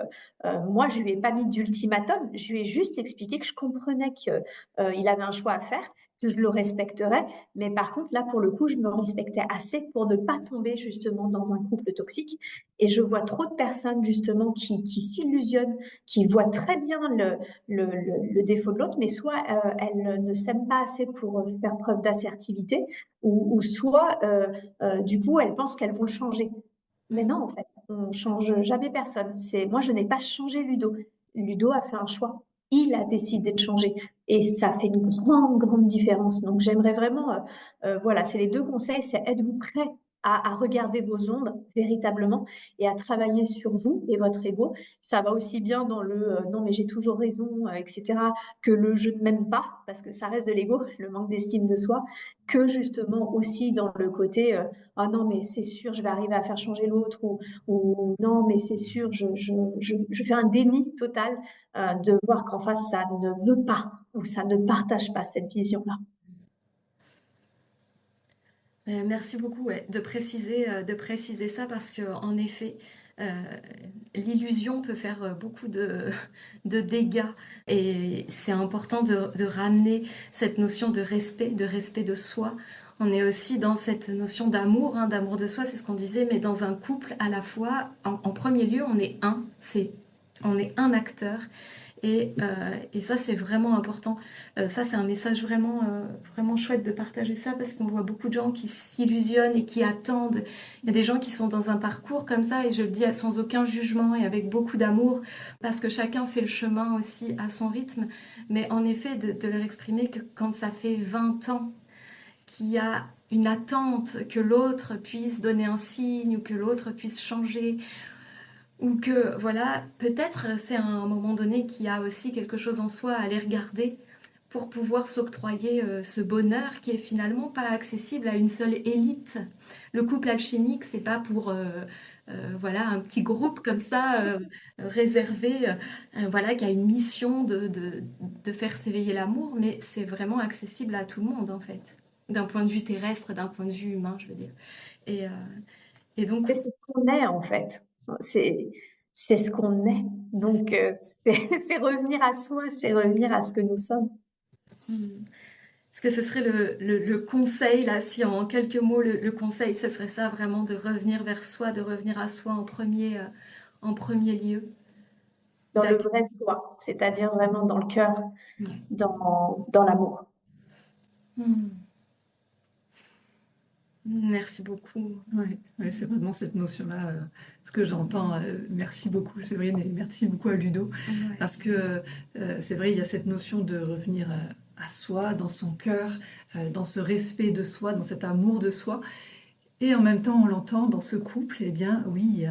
moi je lui ai pas mis d'ultimatum, je lui ai juste expliqué que je comprenais qu'il avait un choix à faire, que je le respecterais, mais par contre là pour le coup je me respectais assez pour ne pas tomber justement dans un couple toxique. Et je vois trop de personnes justement qui s'illusionnent, qui voient très bien le défaut de l'autre, mais soit elles ne s'aiment pas assez pour faire preuve d'assertivité, ou soit du coup elles pensent qu'elles vont le changer. Mais non, en fait, on change jamais personne. Moi, je n'ai pas changé Ludo. Ludo a fait un choix. Il a décidé de changer. Et ça fait une grande, grande différence. Donc, j'aimerais vraiment, voilà, c'est les deux conseils. C'est êtes-vous prêt à regarder vos ombres véritablement et à travailler sur vous et votre ego. Ça va aussi bien dans le non, mais j'ai toujours raison, etc., que le je ne m'aime pas, parce que ça reste de l'ego, le manque d'estime de soi, que justement aussi dans le côté ah non, mais c'est sûr, je vais arriver à faire changer l'autre, ou non, mais c'est sûr, je fais un déni total de voir qu'en face, ça ne veut pas ou ça ne partage pas cette vision-là. Merci beaucoup de préciser ça parce que en effet, euh, l'illusion peut faire beaucoup de dégâts et c'est important de ramener cette notion de respect de soi. On est aussi dans cette notion d'amour, d'amour de soi, c'est ce qu'on disait, mais dans un couple à la fois, en premier lieu, on est un acteur. Et ça, c'est vraiment important. Ça, c'est un message vraiment chouette de partager ça parce qu'on voit beaucoup de gens qui s'illusionnent et qui attendent. Il y a des gens qui sont dans un parcours comme ça et je le dis sans aucun jugement et avec beaucoup d'amour parce que chacun fait le chemin aussi à son rythme. Mais en effet, de leur exprimer que quand ça fait 20 ans qu'il y a une attente que l'autre puisse donner un signe ou que l'autre puisse changer ou que voilà, peut-être c'est à un moment donné qu'il y a aussi quelque chose en soi à aller regarder pour pouvoir s'octroyer ce bonheur qui est finalement pas accessible à une seule élite. Le couple alchimique, c'est pas pour voilà un petit groupe comme ça réservé, voilà, qui a une mission de faire s'éveiller l'amour, mais c'est vraiment accessible à tout le monde en fait, d'un point de vue terrestre, d'un point de vue humain, je veux dire. Et, euh, et donc Et c'est ce qu'on est, en fait. C'est, c'est ce qu'on est. Donc, c'est revenir à soi, c'est revenir à ce que nous sommes. est-ce que ce serait le conseil, là, si en quelques mots, le conseil, ce serait ça vraiment de revenir vers soi, de revenir à soi en premier lieu? Dans le D'acc- vrai soi, c'est-à-dire vraiment dans le cœur, Ouais. dans l'amour. Hmm. Merci beaucoup. Ouais, ouais, c'est vraiment cette notion-là, ce que j'entends. Merci beaucoup, Séverine, et merci beaucoup à Ludo, Ouais. parce que c'est vrai, il y a cette notion de revenir à soi, dans son cœur, dans ce respect de soi, dans cet amour de soi. Et en même temps, on l'entend dans ce couple, eh bien oui,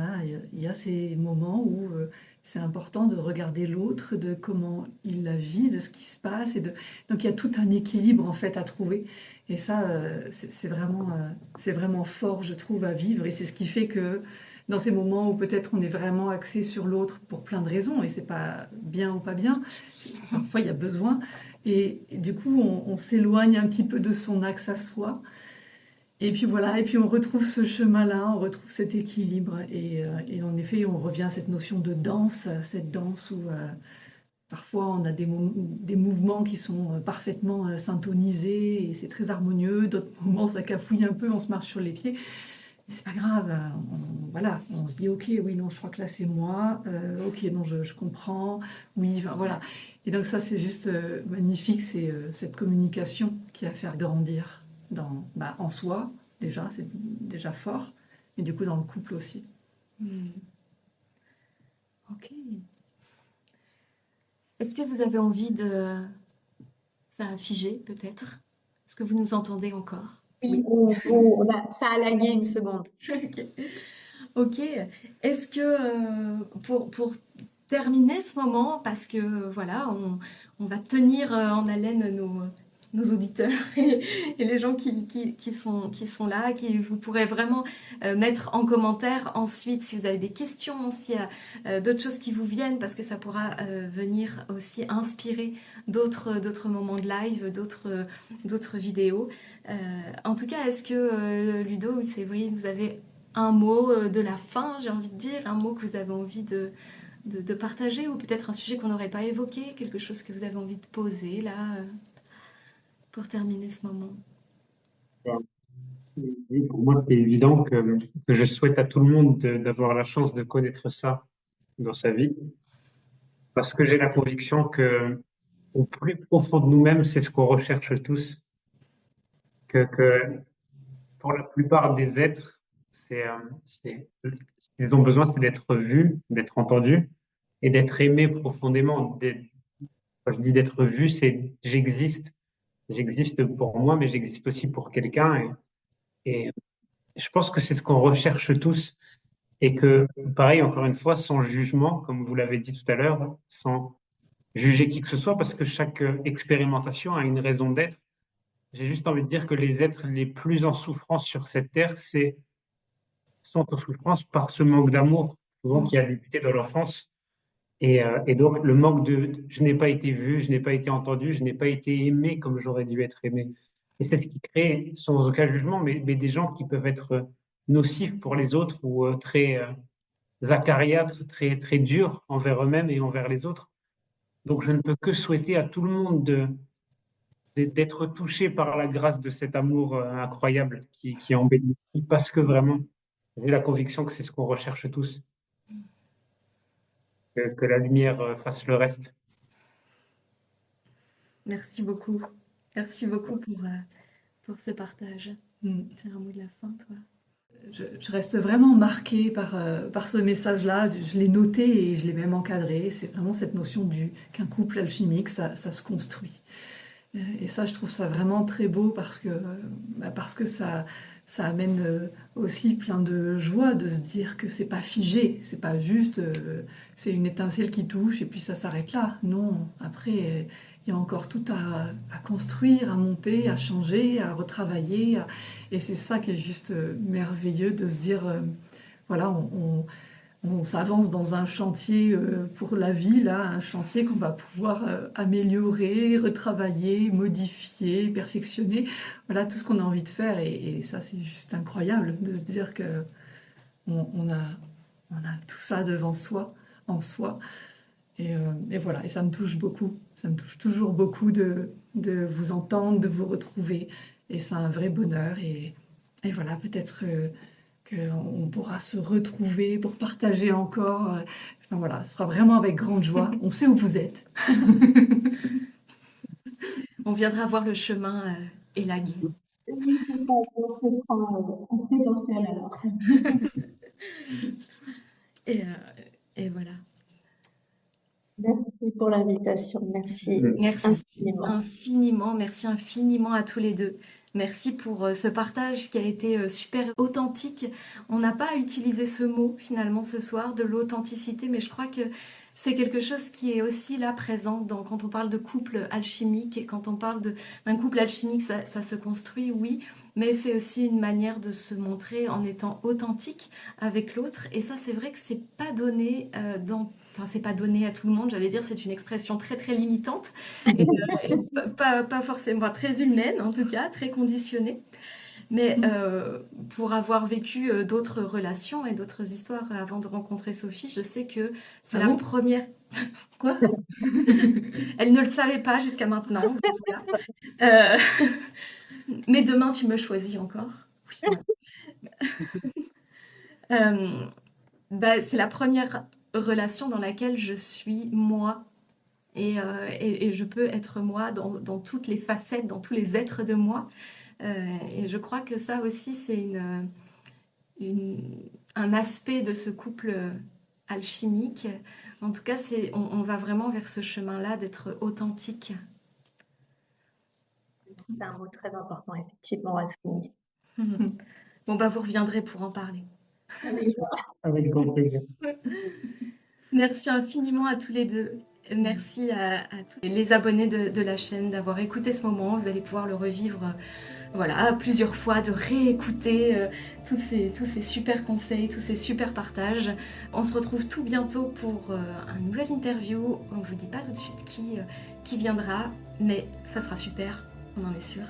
il y a ces moments où c'est important de regarder l'autre, de comment il la vit, de ce qui se passe. Donc il y a tout un équilibre en fait à trouver. Et ça, c'est vraiment fort, je trouve, à vivre. Et c'est ce qui fait que dans ces moments où peut-être on est vraiment axé sur l'autre pour plein de raisons, et c'est pas bien ou pas bien, parfois il y a besoin. Et du coup, on s'éloigne un petit peu de son axe à soi. Et puis voilà, et puis on retrouve ce chemin-là, on retrouve cet équilibre. Et en effet, on revient à cette notion de danse, cette danse où parfois on a des mouvements qui sont parfaitement syntonisés et c'est très harmonieux. D'autres moments, ça cafouille un peu, on se marche sur les pieds. Mais c'est pas grave, voilà, on se dit ok, oui, non, je crois que là c'est moi, ok, non, je comprends, oui, enfin, voilà. Et donc ça, c'est juste magnifique, c'est cette communication qui va faire grandir en soi, déjà, c'est déjà fort, et du coup dans le couple aussi. Ok. Est-ce que vous avez envie de... Ça a figé peut-être? Est-ce que vous nous entendez encore? Oui, ça a lagué une seconde. Ok. Ok. Est-ce que pour terminer ce moment, parce que voilà, on va tenir en haleine nos auditeurs et les gens qui sont là, qui vous pourrez vraiment mettre en commentaire ensuite si vous avez des questions, s'il y a d'autres choses qui vous viennent, parce que ça pourra venir aussi inspirer d'autres moments de live, d'autres vidéos. En tout cas, est-ce que Ludo ou Séverine, vous avez un mot de la fin, j'ai envie de dire, un mot que vous avez envie de partager, ou peut-être un sujet qu'on n'aurait pas évoqué, quelque chose que vous avez envie de poser là, pour terminer ce moment? Oui, pour moi, c'est évident que je souhaite à tout le monde d'avoir la chance de connaître ça dans sa vie, parce que j'ai la conviction que au plus profond de nous-mêmes, c'est ce qu'on recherche tous, que pour la plupart des êtres, ce qu'ils ont besoin, c'est d'être vus, d'être entendus et d'être aimés profondément. Quand je dis d'être vu, c'est j'existe. J'existe pour moi, mais j'existe aussi pour quelqu'un. Et je pense que c'est ce qu'on recherche tous. Et que, pareil, encore une fois, sans jugement, comme vous l'avez dit tout à l'heure, sans juger qui que ce soit, parce que chaque expérimentation a une raison d'être. J'ai juste envie de dire que les êtres les plus en souffrance sur cette terre, sont en souffrance par ce manque d'amour, souvent qui a débuté dans l'enfance. Et donc, le manque je n'ai pas été vu, je n'ai pas été entendu, je n'ai pas été aimé comme j'aurais dû être aimé. Et c'est ce qui crée, sans aucun jugement, mais des gens qui peuvent être nocifs pour les autres ou très acariâtres, très, très durs envers eux-mêmes et envers les autres. Donc, je ne peux que souhaiter à tout le monde d'être touché par la grâce de cet amour incroyable qui embellit, parce que vraiment, j'ai la conviction que c'est ce qu'on recherche tous, que la lumière fasse le reste. Merci beaucoup. Merci beaucoup pour ce partage. Mm. C'est un mot de la fin, toi? Je reste vraiment marquée par ce message-là. Je l'ai noté et je l'ai même encadré. C'est vraiment cette notion qu'un couple alchimique, ça se construit. Et ça, je trouve ça vraiment très beau parce que ça amène aussi plein de joie de se dire que c'est pas figé, c'est pas juste, c'est une étincelle qui touche et puis ça s'arrête là. Non, après, il y a encore tout à construire, à monter, à changer, à retravailler. Et c'est ça qui est juste merveilleux de se dire, voilà, on s'avance dans un chantier pour la vie, là, un chantier qu'on va pouvoir améliorer, retravailler, modifier, perfectionner. Voilà tout ce qu'on a envie de faire. Et ça, c'est juste incroyable de se dire que on a tout ça devant soi, en soi. Et voilà, et ça me touche beaucoup. Ça me touche toujours beaucoup de vous entendre, de vous retrouver. Et c'est un vrai bonheur. Et voilà, peut-être qu'on pourra se retrouver pour partager encore. Enfin, voilà, ce sera vraiment avec grande joie. On sait où vous êtes. On viendra voir le chemin élagué. Oui, c'est ça, on se prend en présentiel alors. Et, euh, et voilà. Merci pour l'invitation, merci. Merci. infiniment. Merci infiniment à tous les deux. Merci pour ce partage qui a été super authentique. On n'a pas utilisé ce mot finalement ce soir, de l'authenticité, mais je crois que c'est quelque chose qui est aussi là présent quand on parle de couple alchimique et quand on parle d'un couple alchimique, ça se construit, oui, mais c'est aussi une manière de se montrer en étant authentique avec l'autre. Et ça, c'est vrai que c'est pas donné enfin, c'est pas donné à tout le monde, j'allais dire, c'est une expression très très limitante et pas forcément, enfin, très humaine en tout cas, très conditionnée. Mais pour avoir vécu d'autres relations et d'autres histoires avant de rencontrer Sophie, je sais que c'est la première. Quoi? Elle ne le savait pas jusqu'à maintenant. Voilà. Mais demain, tu me choisis encore. Oui. C'est la première relation dans laquelle je suis moi. Et je peux être moi dans toutes les facettes, dans tous les êtres de moi. Et je crois que ça aussi, c'est un aspect de ce couple alchimique. En tout cas, on va vraiment vers ce chemin-là d'être authentique. C'est un mot très important, effectivement, à souligner. Bon, vous reviendrez pour en parler. Avec grand plaisir. Merci infiniment à tous les deux. Merci à tous les abonnés de la chaîne d'avoir écouté ce moment. Vous allez pouvoir le revivre plusieurs fois, de réécouter tous ces super conseils, tous ces super partages. On se retrouve tout bientôt pour un nouvel interview. On ne vous dit pas tout de suite qui viendra, mais ça sera super, on en est sûr.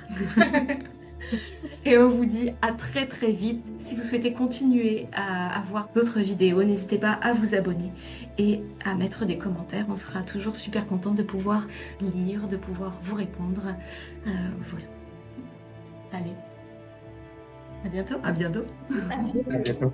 Et on vous dit à très très vite. Si vous souhaitez continuer à voir d'autres vidéos, n'hésitez pas à vous abonner et à mettre des commentaires. On sera toujours super content de pouvoir lire, de pouvoir vous répondre. Voilà. Allez, à bientôt. À bientôt. À bientôt.